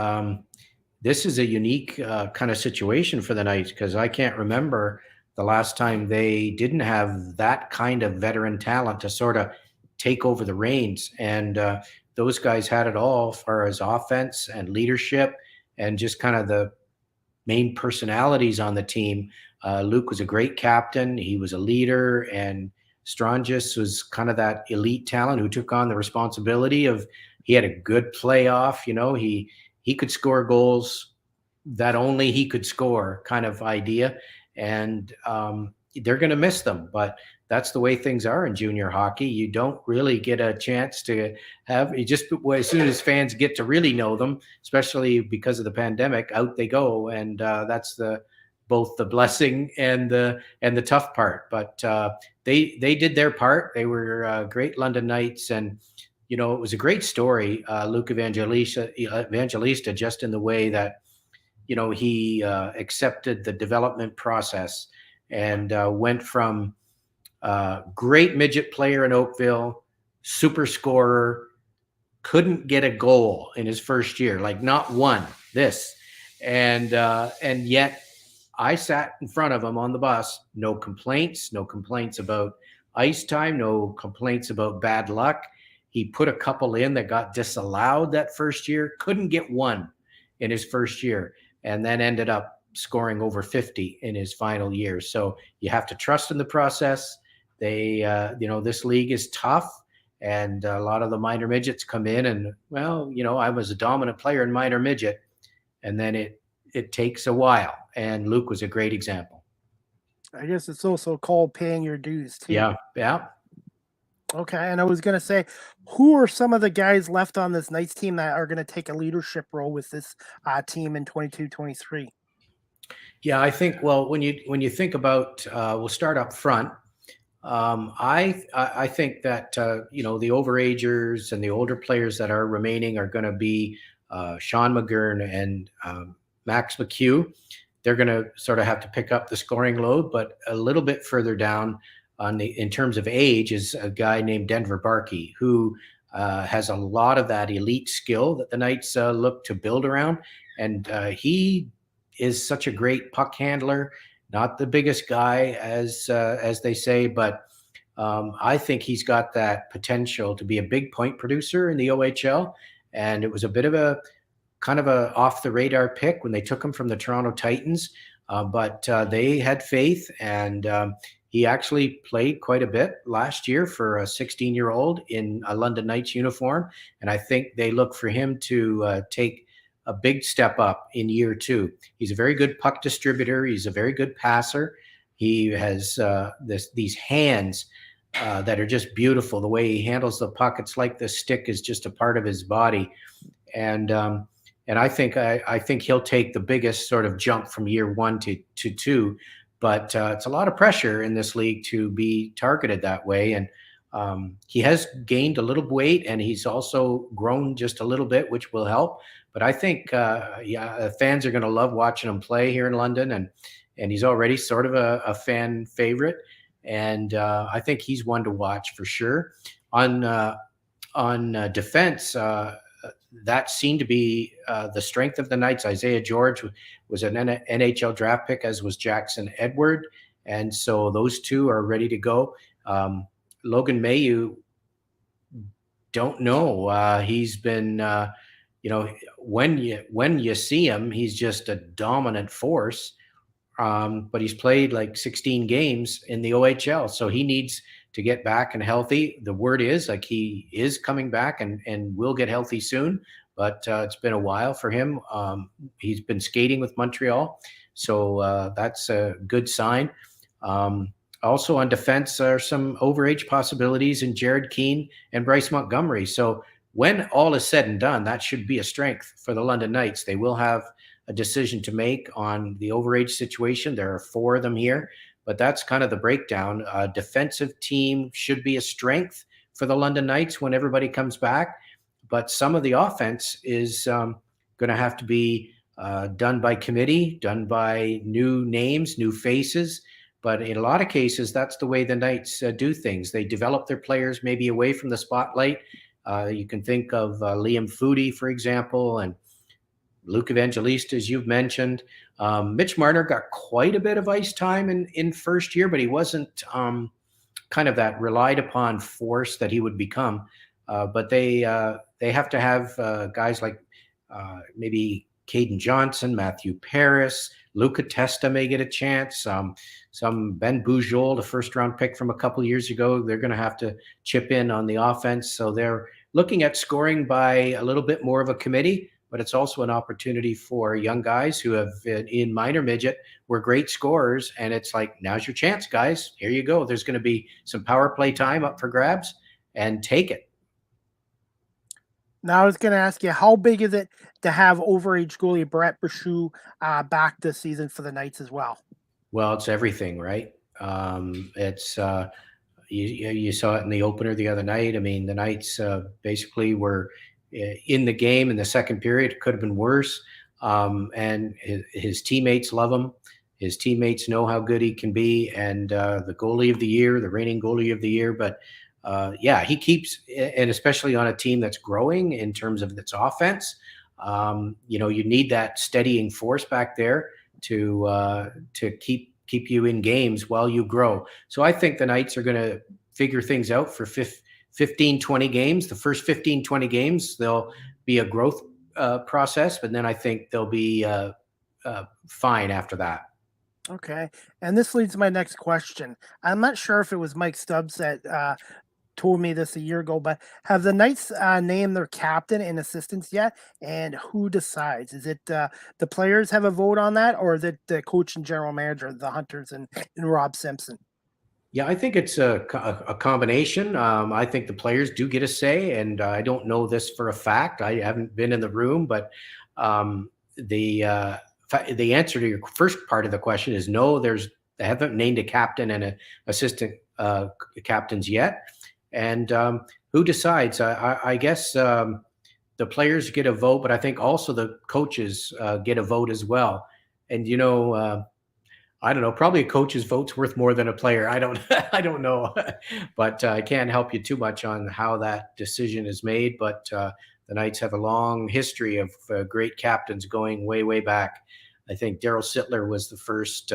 this is a unique kind of situation for the Knights because I can't remember the last time they didn't have that kind of veteran talent to sort of take over the reins. And those guys had it all as far as offense and leadership and just kind of the main personalities on the team. Luke was a great captain. He was a leader, and Stranges was kind of that elite talent who took on the responsibility of, he had a good playoff, he could score goals that only he could score kind of idea. And they're going to miss them, but that's the way things are in junior hockey. You don't really get a chance to have, as soon as fans get to really know them, especially because of the pandemic, out they go. And that's both the blessing and the tough part. But they did their part. They were great London Knights, and it was a great story. Luke Evangelista, just in the way that he accepted the development process and went from great midget player in Oakville, super scorer, couldn't get a goal in his first year, like not one. And yet I sat in front of him on the bus, no complaints about ice time, no complaints about bad luck. He put a couple in that got disallowed that first year, couldn't get one in his first year, and then ended up scoring over 50 in his final year. So you have to trust in the process. This league is tough, and a lot of the minor midgets come in and, I was a dominant player in minor midget, and then it takes a while. And Luke was a great example. I guess it's also called paying your dues too. Yeah. Okay, and I was going to say, who are some of the guys left on this Knights team that are going to take a leadership role with this team in 22-23? Yeah, I think, well, when you think about, we'll start up front. I think that, the overagers and the older players that are remaining are going to be Sean McGurn and Max McHugh. They're going to sort of have to pick up the scoring load, but a little bit further down in terms of age is a guy named Denver Barkey, who has a lot of that elite skill that the Knights look to build around. And he is such a great puck handler, not the biggest guy as they say, but I think he's got that potential to be a big point producer in the OHL. And it was a bit of a kind of a off the radar pick when they took him from the Toronto Titans, but they had faith, and He actually played quite a bit last year for a 16-year-old in a London Knights uniform, and I think they look for him to take a big step up in year 2. He's a very good puck distributor. He's a very good passer. He has these hands that are just beautiful. The way he handles the puck, it's like the stick is just a part of his body, and I think he'll take the biggest sort of jump from year 1 to 2. But it's a lot of pressure in this league to be targeted that way, and he has gained a little weight, and he's also grown just a little bit, which will help. But I think fans are going to love watching him play here in London, and he's already sort of a fan favorite. And I think he's one to watch for sure. On defense, that seemed to be the strength of the Knights. Isaiah George was an NHL draft pick, as was Jackson Edward. And so those two are ready to go. Logan Mailloux, don't know. He's been, when you see him, he's just a dominant force. But he's played like 16 games in the OHL, so he needs to get back and healthy. The word is like he is coming back and will get healthy soon, but it's been a while for him. He's been skating with Montreal, so that's a good sign. Also on defense are some overage possibilities in Jared Keane and Bryce Montgomery. So when all is said and done, that should be a strength for the London Knights. They will have a decision to make on the overage situation. There are 4 of them here, but that's kind of the breakdown. A defensive team should be a strength for the London Knights when everybody comes back, but some of the offense is going to have to be done by committee, done by new names, new faces. But in a lot of cases, that's the way the Knights do things. They develop their players maybe away from the spotlight. You can think of Liam Foudy, for example, and Luke Evangelista, as you've mentioned. Mitch Marner got quite a bit of ice time in first year, but he wasn't kind of that relied upon force that he would become. But they have to have guys like maybe Caden Johnson, Matthew Paris, Luca Testa may get a chance. Some Ben Boujol, the first-round pick from a couple years ago, they're going to have to chip in on the offense. So they're looking at scoring by a little bit more of a committee, but it's also an opportunity for young guys who have been in minor midget, were great scorers, and it's like, now's your chance, guys. Here you go. There's going to be some power play time up for grabs, and take it. Now I was going to ask you, how big is it to have overage goalie Brett Bouchou back this season for the Knights as well? Well, it's everything, right? It's you saw it in the opener the other night. I mean, the Knights basically were in the game in the second period. It could have been worse. And his teammates love him. His teammates know how good he can be. And the goalie of the year, the reigning goalie of the year. But yeah, he keeps, and especially on a team that's growing in terms of its offense, you need that steadying force back there to keep you in games while you grow. So I think the Knights are going to figure things out for 15, 20 games. The first 15, 20 games, there'll be a growth process, but then I think they'll be fine after that. Okay. And this leads to my next question. I'm not sure if it was Mike Stubbs that told me this a year ago, but have the Knights named their captain and assistants yet? And who decides? Is it the players have a vote on that, or is it the coach and general manager, the Hunters and Rob Simpson? Yeah, I think it's a combination. I think the players do get a say, and I don't know this for a fact. I haven't been in the room, but the answer to your first part of the question is no. They haven't named a captain and an assistant captains yet. And who decides? I guess the players get a vote, but I think also the coaches get a vote as well. And I don't know. Probably a coach's vote's worth more than a player. I don't know, but I can't help you too much on how that decision is made. But the Knights have a long history of great captains going way, way back. I think Daryl Sittler was the first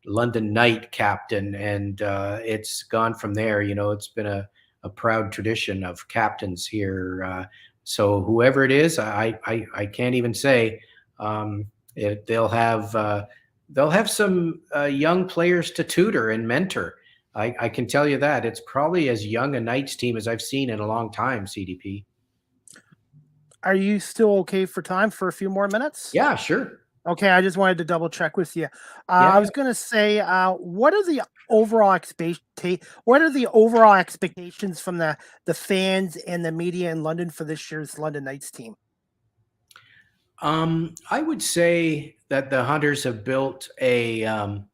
London Knight captain, and it's gone from there. It's been a proud tradition of captains here. So whoever it is, I can't even say. They'll have they'll have some young players to tutor and mentor. I can tell you that it's probably as young a Knights team as I've seen in a long time. CDP. Are you still okay for time for a few more minutes? Yeah, sure. Okay, I just wanted to double check with you. Yeah. I was going to say, what are the overall expectations from the fans and the media in London for this year's London Knights team? I would say that the Hunters have built an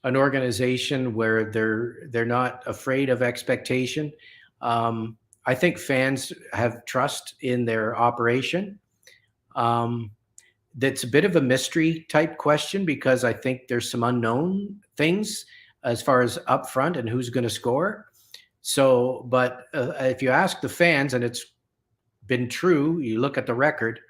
organization where they're not afraid of expectation. I think fans have trust in their operation. That's a bit of a mystery type question because I think there's some unknown things as far as upfront and who's going to score. So, but if you ask the fans, and it's been true, you look at the record,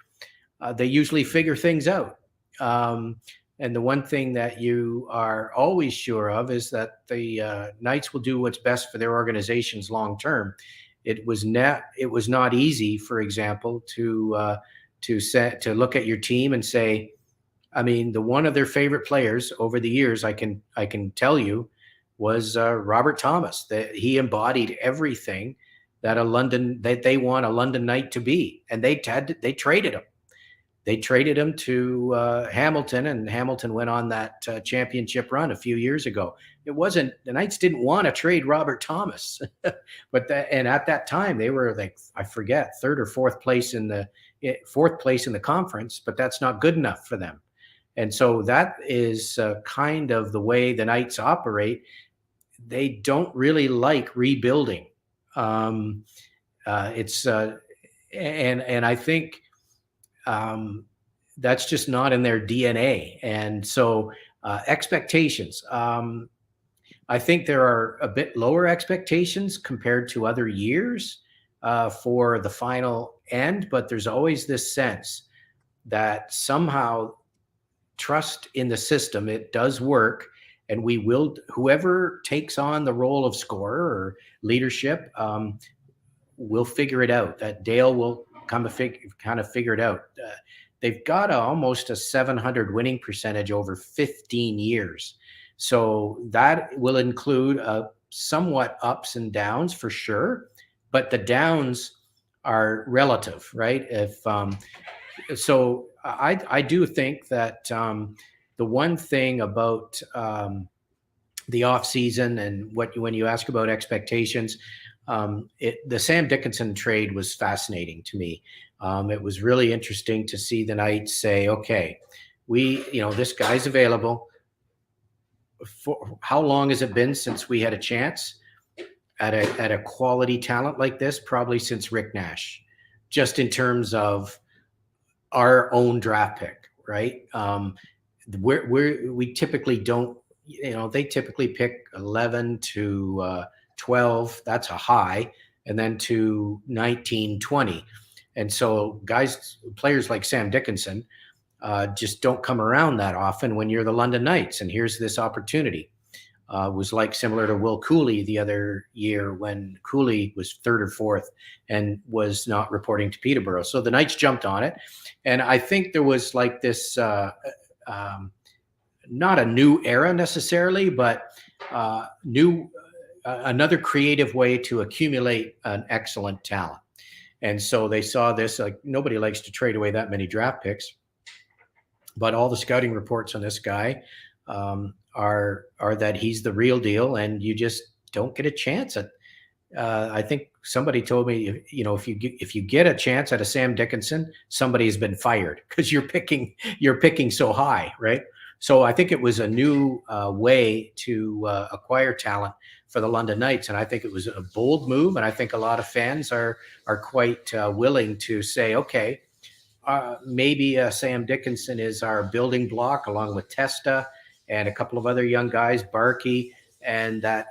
they usually figure things out. And the one thing that you are always sure of is that the Knights will do what's best for their organizations long term. It was not easy, for example, to look at your team and say, I mean, one of their favorite players over the years, I can tell you, was Robert Thomas. That he embodied everything that they want a London Knight to be, and they traded him. They traded him to Hamilton, and Hamilton went on that championship run a few years ago. The Knights didn't want to trade Robert Thomas, and at that time they were like, I forget, third or fourth place in the conference, but that's not good enough for them. And so that is kind of the way the Knights operate. They don't really like rebuilding. And I think that's just not in their DNA. And so expectations. I think there are a bit lower expectations compared to other years for the final end, but there's always this sense that somehow trust in the system, it does work, and whoever takes on the role of scorer or leadership will figure it out. That Dale will kind of figure it out. They've got almost a 700 winning percentage over 15 years. So that will include somewhat ups and downs for sure, but the downs are relative, right? So I do think that the one thing about the off season and when you ask about expectations, the Sam Dickinson trade was fascinating to me. It was really interesting to see the Knights say, okay, this guy's available. For how long has it been since we had a chance at a quality talent like this? Probably since Rick Nash, just in terms of our own draft pick, right? We typically don't, they typically pick 11 to 12. That's a high, and then to 19, 20. And so players like Sam Dickinson just don't come around that often when you're the London Knights. And here's this opportunity. Was like similar to Will Cooley the other year when Cooley was third or fourth and was not reporting to Peterborough. So the Knights jumped on it. And I think there was like this, not a new era necessarily, but another creative way to accumulate an excellent talent. And so they saw this, like nobody likes to trade away that many draft picks, but all the scouting reports on this guy are that he's the real deal, and you just don't get a chance at. I think somebody told me, if you get a chance at a Sam Dickinson, somebody has been fired because you're picking so high, right? So I think it was a new way to acquire talent for the London Knights, and I think it was a bold move, and I think a lot of fans are quite willing to say, okay, maybe Sam Dickinson is our building block along with Testa and a couple of other young guys, Barkey, and that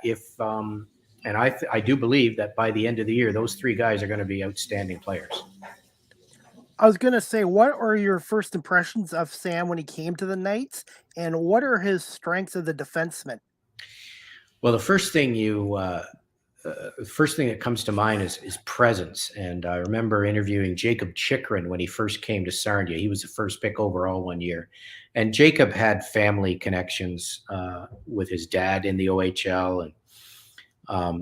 and I do believe that by the end of the year, those three guys are going to be outstanding players. I was going to say, what are your first impressions of Sam when he came to the Knights, and what are his strengths as a defenseman? Well, the first thing you first thing that comes to mind is presence. And I remember interviewing Jacob Chikrin when he first came to Sarnia. He was the first pick overall one year. And Jacob had family connections with his dad in the OHL. And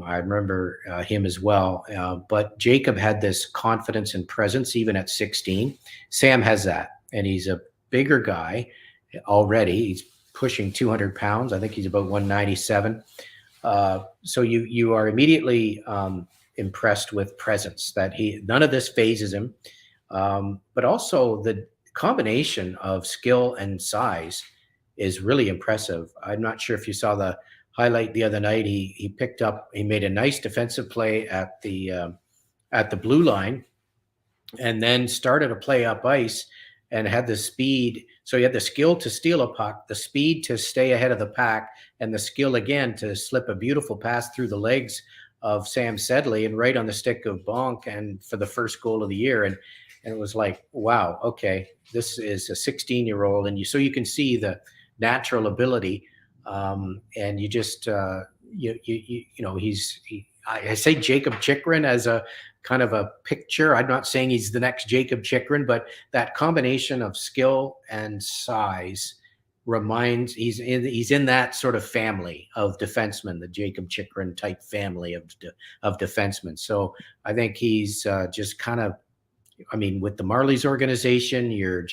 I remember him as well. But Jacob had this confidence and presence even at 16. Sam has that. And he's a bigger guy already. He's pushing 200 pounds. I think he's about 197. So you are immediately impressed with presence, that none of this phases him. But also the combination of skill and size is really impressive. I'm not sure if you saw the highlight the other night. He made a nice defensive play at the blue line, and then started a play up ice and had the speed. So he had the skill to steal a puck, the speed to stay ahead of the pack, and the skill again to slip a beautiful pass through the legs of Sam Sedley and right on the stick of Bonk, and for the first goal of the year. And it was like, wow, okay, this is a 16-year-old, and so you can see the natural ability, and you just I say Jacob Chikrin as a kind of a picture. I'm not saying he's the next Jacob Chikrin, but that combination of skill and size he's in that sort of family of defensemen, the Jacob Chikrin type family of defensemen. So I think he's just kind of, with the Marlies organization, you're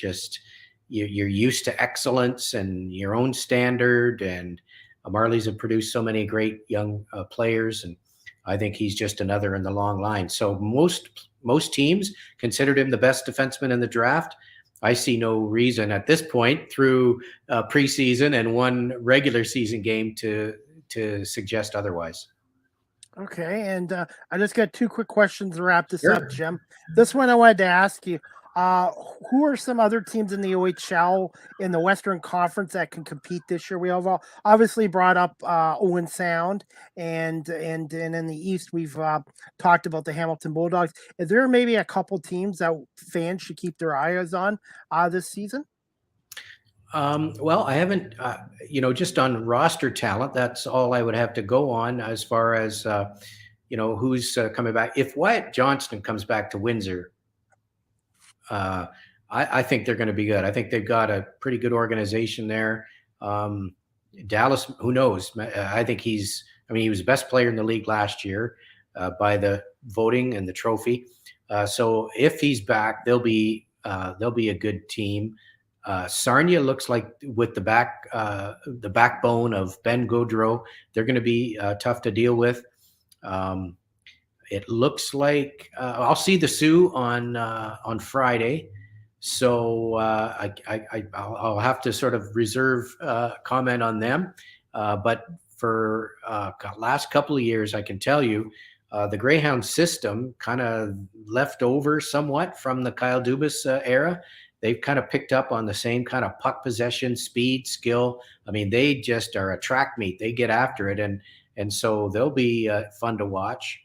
used to excellence and your own standard, and Marlies have produced so many great young players, and I think he's just another in the long line. So most teams considered him the best defenseman in the draft. I see no reason at this point, through preseason and one regular season game, to suggest otherwise. Okay, and I just got two quick questions to wrap this up, Jim. This one I wanted to ask you. Who are some other teams in the OHL in the Western Conference that can compete this year? We have obviously brought up Owen Sound, and in the East we've talked about the Hamilton Bulldogs. Is there maybe a couple teams that fans should keep their eyes on this season? Well, I haven't, just on roster talent, that's all I would have to go on as far as, who's coming back. If Wyatt Johnston comes back to Windsor, I think they're going to be good. I think they've got a pretty good organization there. Dallas, who knows? I think he was the best player in the league last year by the voting and the trophy. So if he's back, they'll be a good team. Sarnia looks like, with the backbone of Ben Gaudreau, they're going to be tough to deal with. It looks like I'll see the Sioux on Friday, so I'll have to sort of reserve comment on them. But for last couple of years, I can tell you the Greyhound system kind of left over somewhat from the Kyle Dubas era. They've kind of picked up on the same kind of puck possession, speed, skill. They just are a track meet. They get after it, and so they'll be fun to watch.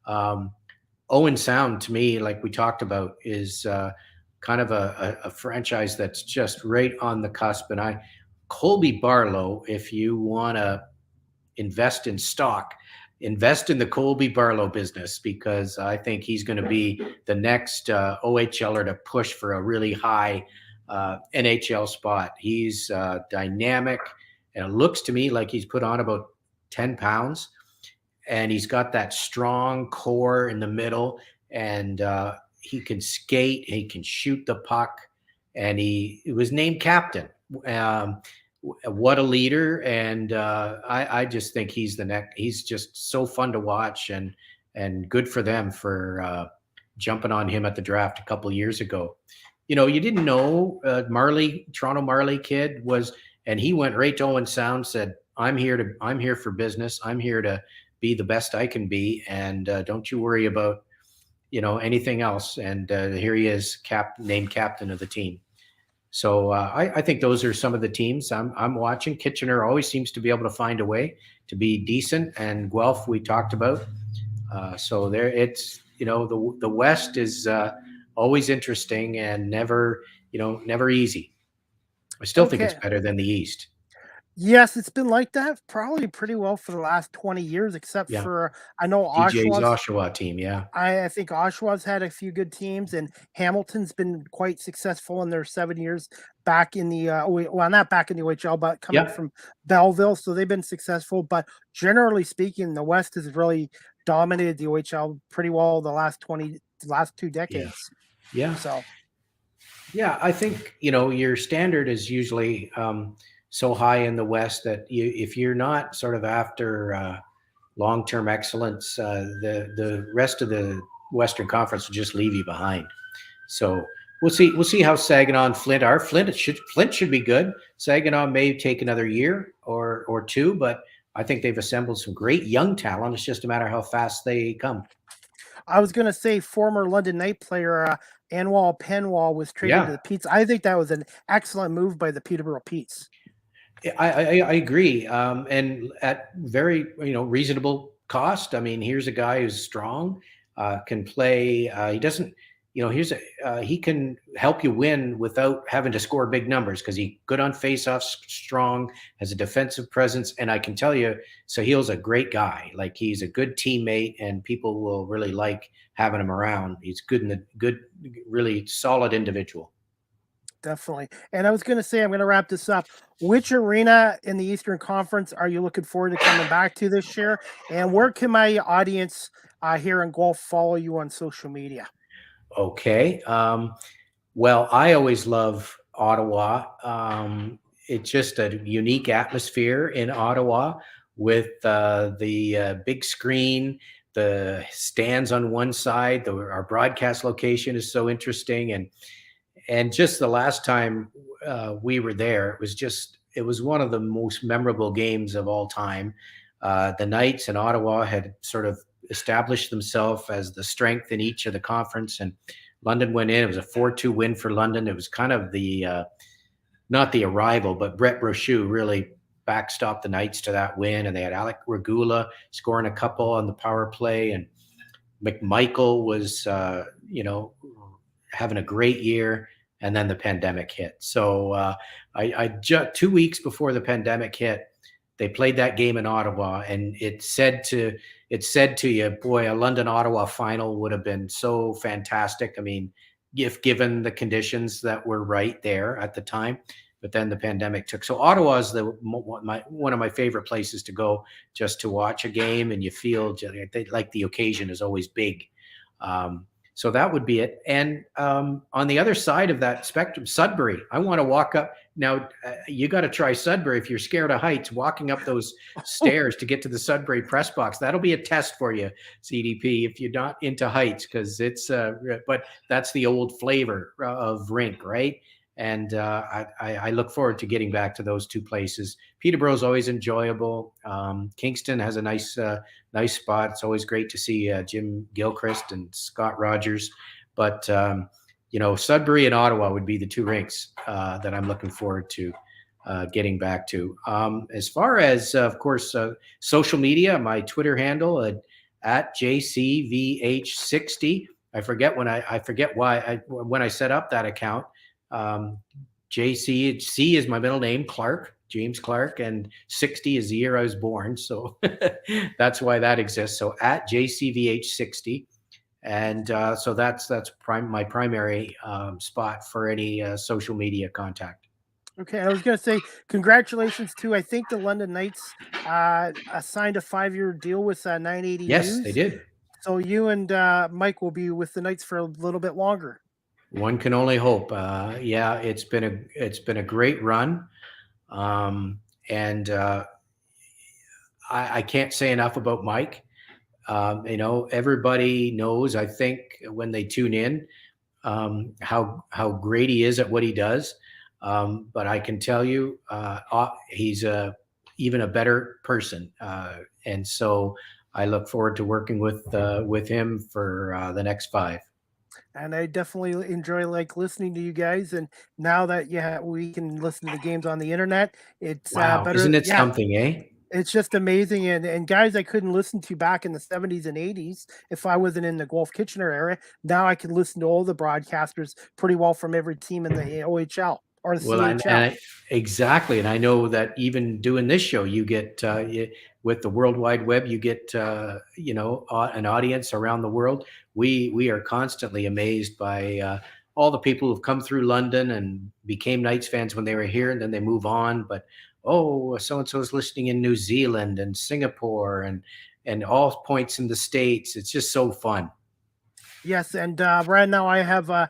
Owen Sound, to me, like we talked about, is kind of a franchise that's just right on the cusp. And Colby Barlow, if you want to invest in stock, invest in the Colby Barlow business, because I think he's going to be the next OHLer to push for a really high NHL spot. He's dynamic, and it looks to me like he's put on about 10 pounds, and he's got that strong core in the middle, and he can skate, he can shoot the puck, and he was named captain. What a leader. And I just think he's the next. He's just so fun to watch, and good for them for jumping on him at the draft a couple of years ago. You didn't know Toronto Marley kid was, and he went right to Owen Sound, said, I'm here for business. I'm here to be the best I can be, and don't you worry about anything else. And here he is, named captain of the team. So I think those are some of the teams I'm watching. Kitchener always seems to be able to find a way to be decent, and Guelph we talked about. So there, it's the West is always interesting and never easy. I still think it's better than the East. Yes, it's been like that probably pretty well for the last 20 years, except Yeah. for I know DJ's Oshawa's. Oshawa team. Yeah. I think Oshawa's had a few good teams, and Hamilton's been quite successful in their 7 years back in the well, not back in the OHL, but coming Yep. from Belleville, so they've been successful. But generally speaking, the West has really dominated the OHL pretty well the last 2 decades. Yeah. Yeah. So Yeah, I think your standard is usually so high in the West that if you're not sort of after long-term excellence, the rest of the Western Conference will just leave you behind. So we'll see. We'll see how Saginaw and Flint are. Flint should be good. Saginaw may take another year or two, but I think they've assembled some great young talent. It's just a matter of how fast they come. I was going to say former London Knight player Anwar Penwall was traded to Yeah, the Petes. I think that was an excellent move by the Peterborough Petes. I agree, and at very reasonable cost. I mean, here's a guy who's strong, can play. He doesn't, he can help you win without having to score big numbers because he's good on faceoffs, strong, has a defensive presence, and I can tell you, Sahil's a great guy. Like he's a good teammate, and people will really like having him around. He's good, really solid individual. Definitely. And I was going to say, I'm going to wrap this up. Which arena in the Eastern Conference are you looking forward to coming back to this year? And where can my audience here in Guelph follow you on social media? Okay. Well, I always love Ottawa. It's just a unique atmosphere in Ottawa with the big screen, the stands on one side. Our broadcast location is so interesting, and just the last time we were there, it was one of the most memorable games of all time. The Knights in Ottawa had sort of established themselves as the strength in each of the conference, and London went in. It was a 4-2 win for London. It was kind of the not the arrival, but Brett Brochu really backstopped the Knights to that win, and they had Alec Regula scoring a couple on the power play, and McMichael was having a great year. And then the pandemic hit. So I just 2 weeks before the pandemic hit, they played that game in Ottawa, and it said to you, boy, a London Ottawa final would have been so fantastic. I mean, if given the conditions that were right there at the time, but then the pandemic took. So Ottawa is one of my favorite places to go just to watch a game, and you feel like the occasion is always big. So that would be it. And on the other side of that spectrum, Sudbury, I want to walk up. Now, you got to try Sudbury if you're scared of heights, walking up those stairs to get to the Sudbury press box. That'll be a test for you, CDP, if you're not into heights, because but that's the old flavor of rink, right? And I look forward to getting back to those two places. Peterborough's always enjoyable. Kingston has a nice spot. It's always great to see Jim Gilchrist and Scott Rogers. But Sudbury and Ottawa would be the two rinks that I'm looking forward to getting back to. As far as, of course, social media, my Twitter handle at JCVH60. I forget when I set up that account. JC is my middle name, Clark, James Clark, and 60 is the year I was born. So that's why that exists. So at JCVH60. And so that's my primary spot for any social media contact. Okay, I was going to say congratulations to, I think the London Knights signed a 5-year deal with 980 Yes, News. they did. So you and Mike will be with the Knights for a little bit longer. One can only hope. Yeah, it's been a great run, and I can't say enough about Mike. Everybody knows, I think, when they tune in, how great he is at what he does. But I can tell you, he's even a better person, and so I look forward to working with him for the next 5. And I definitely enjoy listening to you guys. And now that we can listen to the games on the internet, it's Wow, better. isn't it Yeah, something, eh? it's just amazing. And guys, I couldn't listen to back in the 70s and 80s if I wasn't in the Guelph Kitchener area. Now I can listen to all the broadcasters pretty well from every team in the OHL. or the Well, CHL. exactly, and I know that even doing this show, you get with the World Wide Web, you get an audience around the world. We are constantly amazed by all the people who've come through London and became Knights fans when they were here, and then they move on. But so and so is listening in New Zealand and Singapore and all points in the States. It's just so fun. Yes, and right now I have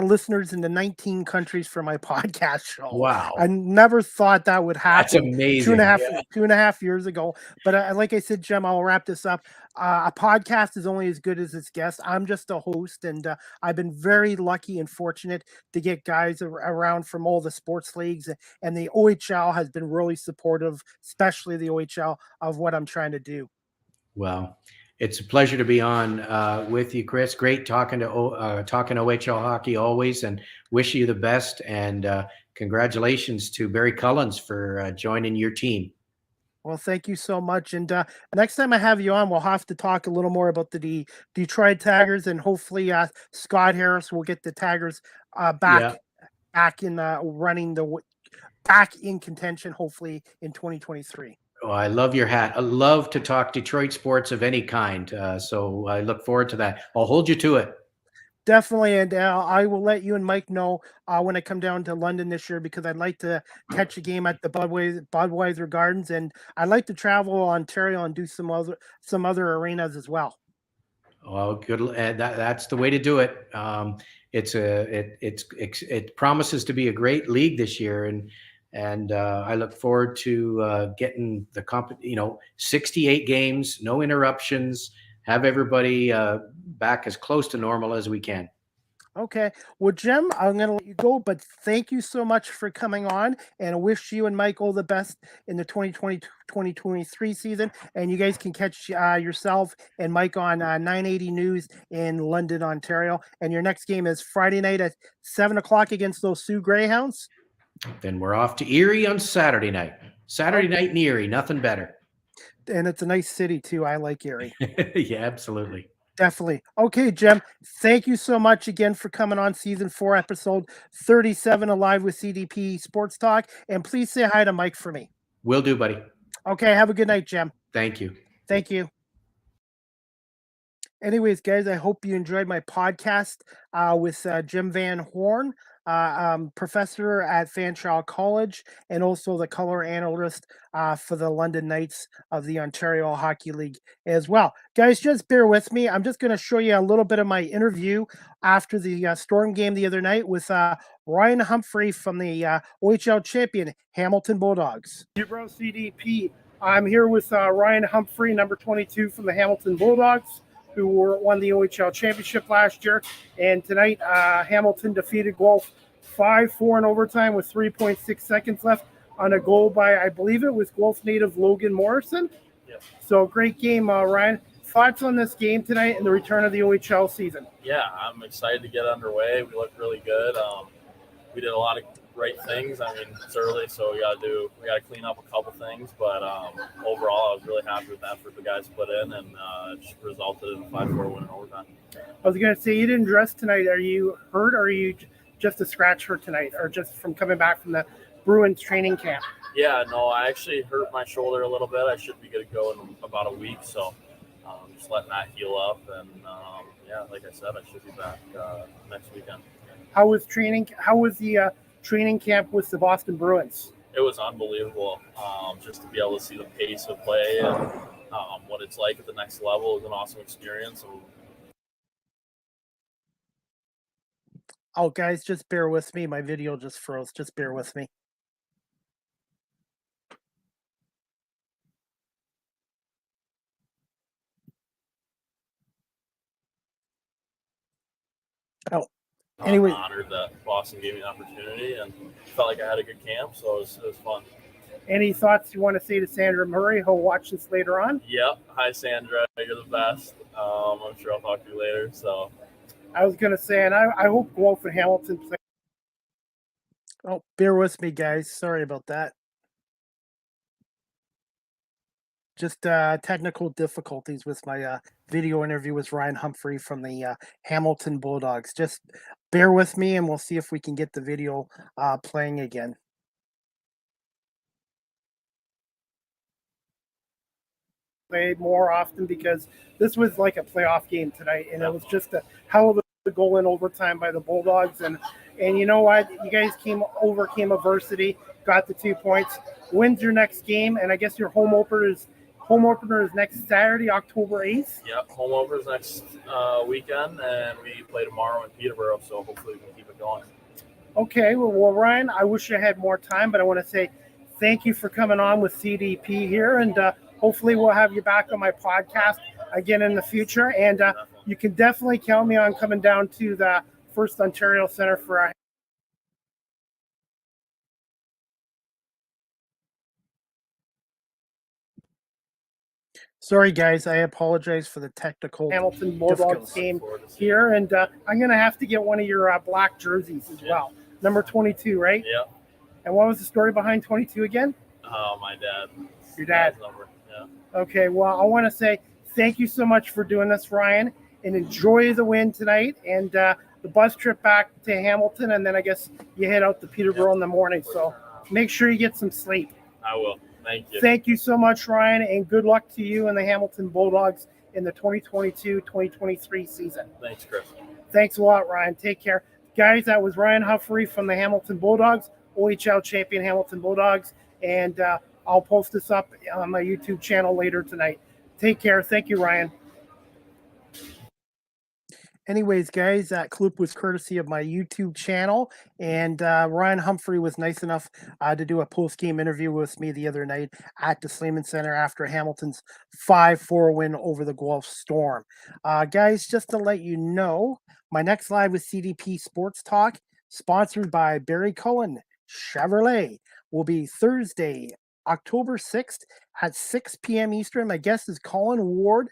listeners in the 19 countries for my podcast show. I Wow, never thought that would that's happen amazing. Yeah. 2.5 years ago. But like I said, Jim, I'll wrap this up. A podcast is only as good as its guest. I'm just a host, and I've been very lucky and fortunate to get guys around from all the sports leagues, and the OHL has been really supportive, especially the OHL, of what I'm trying to do. Well, it's a pleasure to be on with you, Chris. Great talking talking OHL hockey always, and wish you the best. And congratulations to Barry Cullens for joining your team. Well, thank you so much. And next time I have you on, we'll have to talk a little more about the Detroit Tigers, and hopefully Scott Harris will get the Tigers Yeah. back in back in contention, hopefully in 2023. Oh, I love your hat. I love to talk Detroit sports of any kind. So I look forward to that. I'll hold you to it. Definitely, and I will let you and Mike know when I come down to London this year, because I'd like to catch a game at the Budweiser Gardens, and I'd like to travel Ontario and do some other arenas as well. Well, good. That's the way to do it. It promises to be a great league this year, and I look forward to getting the 68 games, no interruptions, have everybody back as close to normal as we can. Okay. Well, Jim, I'm going to let you go, but thank you so much for coming on, and I wish you and Mike all the best in the 2020-2023 season. And you guys can catch yourself and Mike on 980 News in London, Ontario. And your next game is Friday night at 7 o'clock against those Sioux Greyhounds. Then we're off to Erie on Saturday night. Saturday night in Erie, nothing better. And it's a nice city, too. I like Erie. Yeah, absolutely. Definitely. Okay, Jim, thank you so much again for coming on season 4, episode 37 of Live with CDP Sports Talk. And please say hi to Mike for me. Will do, buddy. Okay, have a good night, Jim. Thank you. Thank you. Anyways, guys, I hope you enjoyed my podcast with Jim Van Horne, professor at Fanshawe College, and also the color analyst for the London Knights of the Ontario Hockey League as well. Guys, just bear with me. I'm just going to show you a little bit of my interview after the Storm game the other night with Ryan Humphrey from the OHL champion Hamilton Bulldogs. Bro CDP. I'm here with Ryan Humphrey, number 22 from the Hamilton Bulldogs, who won the OHL championship last year. And tonight, Hamilton defeated Guelph 5-4 in overtime with 3.6 seconds left on a goal by, I believe it was Guelph native Logan Morrison. Yeah. So great game, Ryan. Thoughts on this game tonight and the return of the OHL season? Yeah, I'm excited to get underway. We looked really good. We did a lot of great things. I mean, it's early, so we got to clean up a couple things. But overall, I was really happy with the effort the guys put in, and it just resulted in a 5-4 win in overtime. I was going to say, you didn't dress tonight. Are you hurt, or are you just a scratch for tonight, or just from coming back from the Bruins training camp? Yeah, no, I actually hurt my shoulder a little bit. I should be good to go in about a week, so just letting that heal up. And, yeah, like I said, I should be back next weekend. How was training? How was the training camp with the Boston Bruins? It was unbelievable. Just to be able to see the pace of play and what it's like at the next level is an awesome experience. Oh, guys, just bear with me. My video just froze. Just bear with me. Oh. Anyway, I'm honored that Boston gave me an opportunity and felt like I had a good camp, so it was fun. Any thoughts you want to say to Sandra Murray, who'll watch this later on? Yep. Hi, Sandra. You're the best. I'm sure I'll talk to you later. So, I was going to say, and I hope Guelph and Hamilton play. Oh, bear with me, guys. Sorry about that. Just technical difficulties with my video interview with Ryan Humphrey from the Hamilton Bulldogs. Just bear with me and we'll see if we can get the video playing again. Play more often because this was like a playoff game tonight, and it was just a hell of a goal in overtime by the Bulldogs. And you know what? You guys overcame adversity, got the 2 points. When's your next game? And I guess your home opener is next Saturday, October 8th. Yep, home opener is next weekend, and we play tomorrow in Peterborough. So hopefully we can keep it going. Okay, well, Ryan, I wish I had more time, but I want to say thank you for coming on with CDP here, and hopefully we'll have you back on my podcast again in the future. And you can definitely count me on coming down to the First Ontario Centre for Sorry, guys. I apologize for the technical Hamilton Bulldogs game here. And I'm going to have to get one of your black jerseys as well. Number 22, right? Yeah. And what was the story behind 22 again? My dad. Your dad. Number. Yeah. Okay, well, I want to say thank you so much for doing this, Ryan, and enjoy the win tonight and the bus trip back to Hamilton, and then I guess you head out to Peterborough in the morning. So make sure you get some sleep. I will. Thank you. Thank you so much, Ryan, and good luck to you and the Hamilton Bulldogs in the 2022-2023 season. Thanks, Chris. Thanks a lot, Ryan. Take care. Guys, that was Ryan Humphrey from the Hamilton Bulldogs, OHL champion Hamilton Bulldogs, and I'll post this up on my YouTube channel later tonight. Take care. Thank you, Ryan. Anyways, guys, that clip was courtesy of my YouTube channel, and Ryan Humphrey was nice enough to do a post-game interview with me the other night at the Sleeman Center after Hamilton's 5-4 win over the Guelph Storm. Guys, just to let you know, my next live with CDP Sports Talk, sponsored by Barry Cullen Chevrolet, will be Thursday, October 6th at 6 p.m. Eastern. My guest is Colin Ward.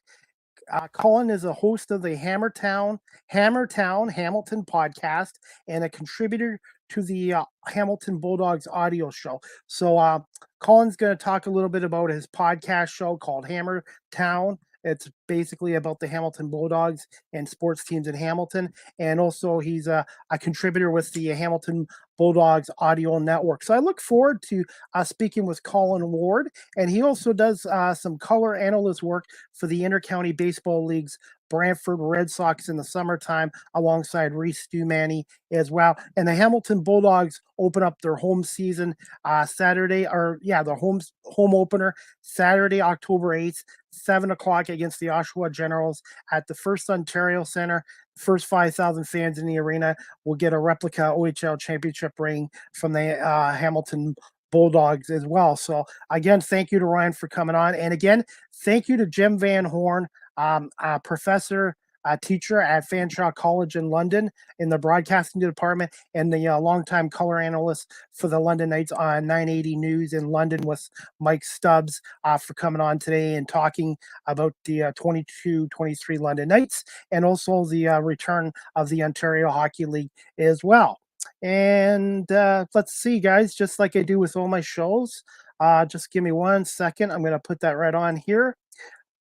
Colin is a host of the Hammertown Hamilton podcast and a contributor to the Hamilton Bulldogs audio show. So Colin's going to talk a little bit about his podcast show called Hammertown. It's basically about the Hamilton Bulldogs and sports teams in Hamilton. And also he's a contributor with the Hamilton Bulldogs audio network. So I look forward to speaking with Colin Ward. And he also does some color analyst work for the Intercounty Baseball League's Brantford Red Sox in the summertime alongside Reese Dumani as well. And the Hamilton Bulldogs open up their home season their home opener Saturday, October 8th, 7 o'clock against the Oshawa Generals at the First Ontario Centre. First 5,000 fans in the arena will get a replica OHL championship ring from the Hamilton Bulldogs as well. So again, thank you to Ryan for coming on. And again, thank you to Jim Van Horne, professor, teacher at Fanshawe College in London in the broadcasting department, and the longtime color analyst for the London Knights on 980 News in London with Mike Stubbs for coming on today and talking about the 22-23 London Knights and also the return of the Ontario Hockey League as well. And let's see, guys, just like I do with all my shows, just give me 1 second. I'm going to put that right on here.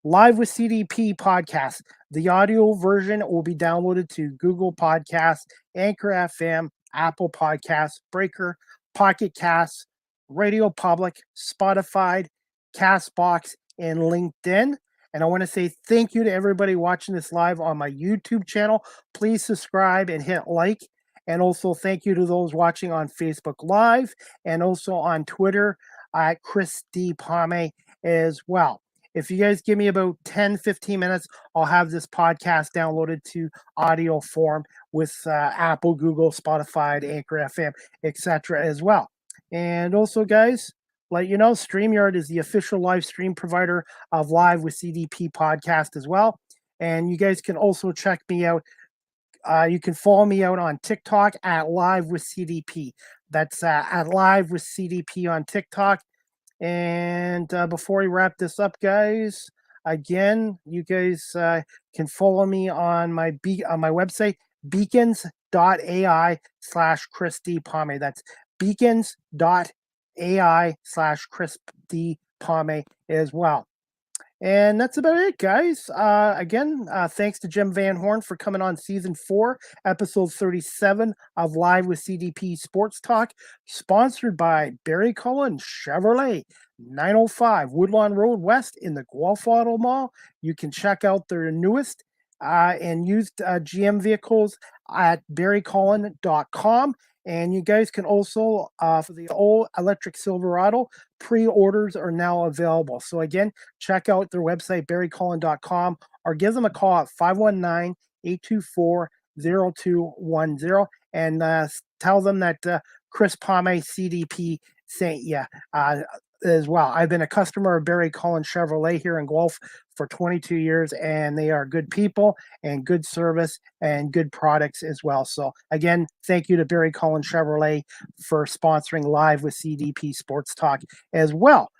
Live with CDP podcast. The audio version will be downloaded to Google Podcasts, Anchor FM, Apple Podcasts, Breaker, Pocket Casts, Radio Public, Spotify, Castbox, and LinkedIn. And I want to say thank you to everybody watching this live on my YouTube channel. Please subscribe and hit like. And also thank you to those watching on Facebook Live and also on Twitter at Chris D. Palme as well. If you guys give me about 10, 15 minutes, I'll have this podcast downloaded to audio form with Apple, Google, Spotify, Anchor FM, etc. as well. And also, guys, let you know, StreamYard is the official live stream provider of Live with CDP podcast as well. And you guys can also check me out. You can follow me out on TikTok at Live with CDP. That's at Live with CDP on TikTok. And before we wrap this up, guys, again, you guys can follow me on my website, beacons.ai/Chris D. Palme. That's beacons.ai/Chris D. Palme as well. And that's about it, guys. Again, thanks to Jim Van Horne for coming on season 4, episode 37 of Live with CDP Sports Talk, sponsored by Barry Cullen Chevrolet, 905 Woodlawn Road West in the Guelph Auto Mall. You can check out their newest and used GM vehicles at barrycullen.com. And you guys can also, for the old electric Silverado, pre-orders are now available. So again, check out their website, barrycullen.com, or give them a call at 519-824-0210 and tell them that Chris Palme CDP sent you as well. I've been a customer of Barry Cullen Chevrolet here in Guelph for 22 years, and they are good people and good service and good products as well. So again, thank you to Barry Cullen Chevrolet for sponsoring Live with CDP Sports Talk as well.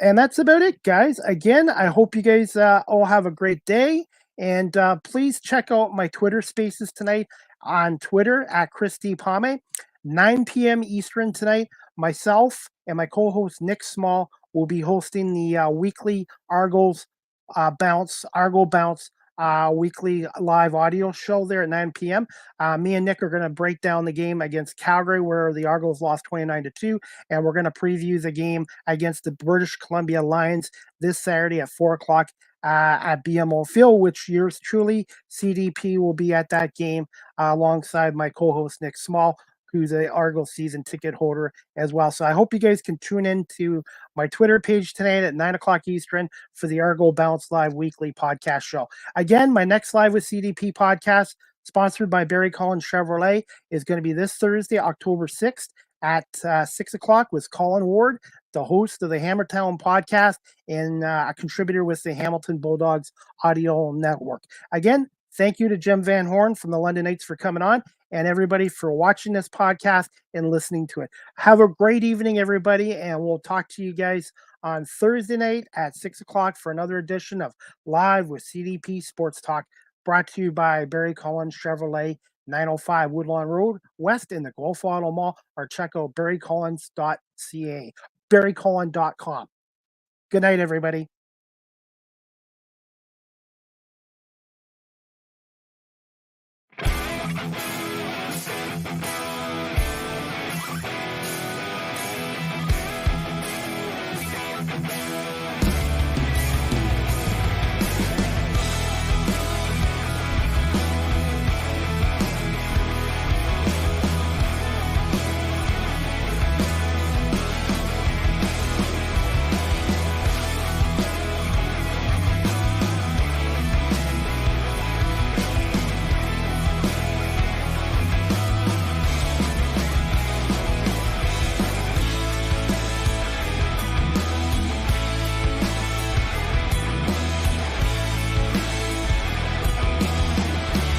And that's about it, guys. Again, I hope you guys all have a great day. And please check out my Twitter spaces tonight on Twitter at Chris D. Palme, 9 p.m. Eastern tonight. Myself and my co-host Nick Small will be hosting the weekly Argo Bounce weekly live audio show there at 9 p.m. Me and Nick are going to break down the game against Calgary, where the Argos lost 29-2, and we're going to preview the game against the British Columbia Lions this Saturday at 4 o'clock at BMO Field, which yours truly, CDP, will be at that game alongside my co-host Nick Small, who's a Argos season ticket holder as well. So I hope you guys can tune in to my Twitter page tonight at 9 o'clock Eastern for the Argo Bounce Live weekly podcast show. Again, my next Live with CDP podcast, sponsored by Barry Cullen Chevrolet, is going to be this Thursday, October 6th at 6 o'clock with Colin Ward, the host of the Hammertown podcast and a contributor with the Hamilton Bulldogs Audio Network. Again, thank you to Jim Van Horne from the London Knights for coming on, and everybody for watching this podcast and listening to it. Have a great evening, everybody, and we'll talk to you guys on Thursday night at 6 o'clock for another edition of Live with CDP Sports Talk, brought to you by Barry Cullen Chevrolet, 905 Woodlawn Road West in the Guelph Auto Mall, or check out barrycullens.ca, barrycullen.com. Good night, everybody.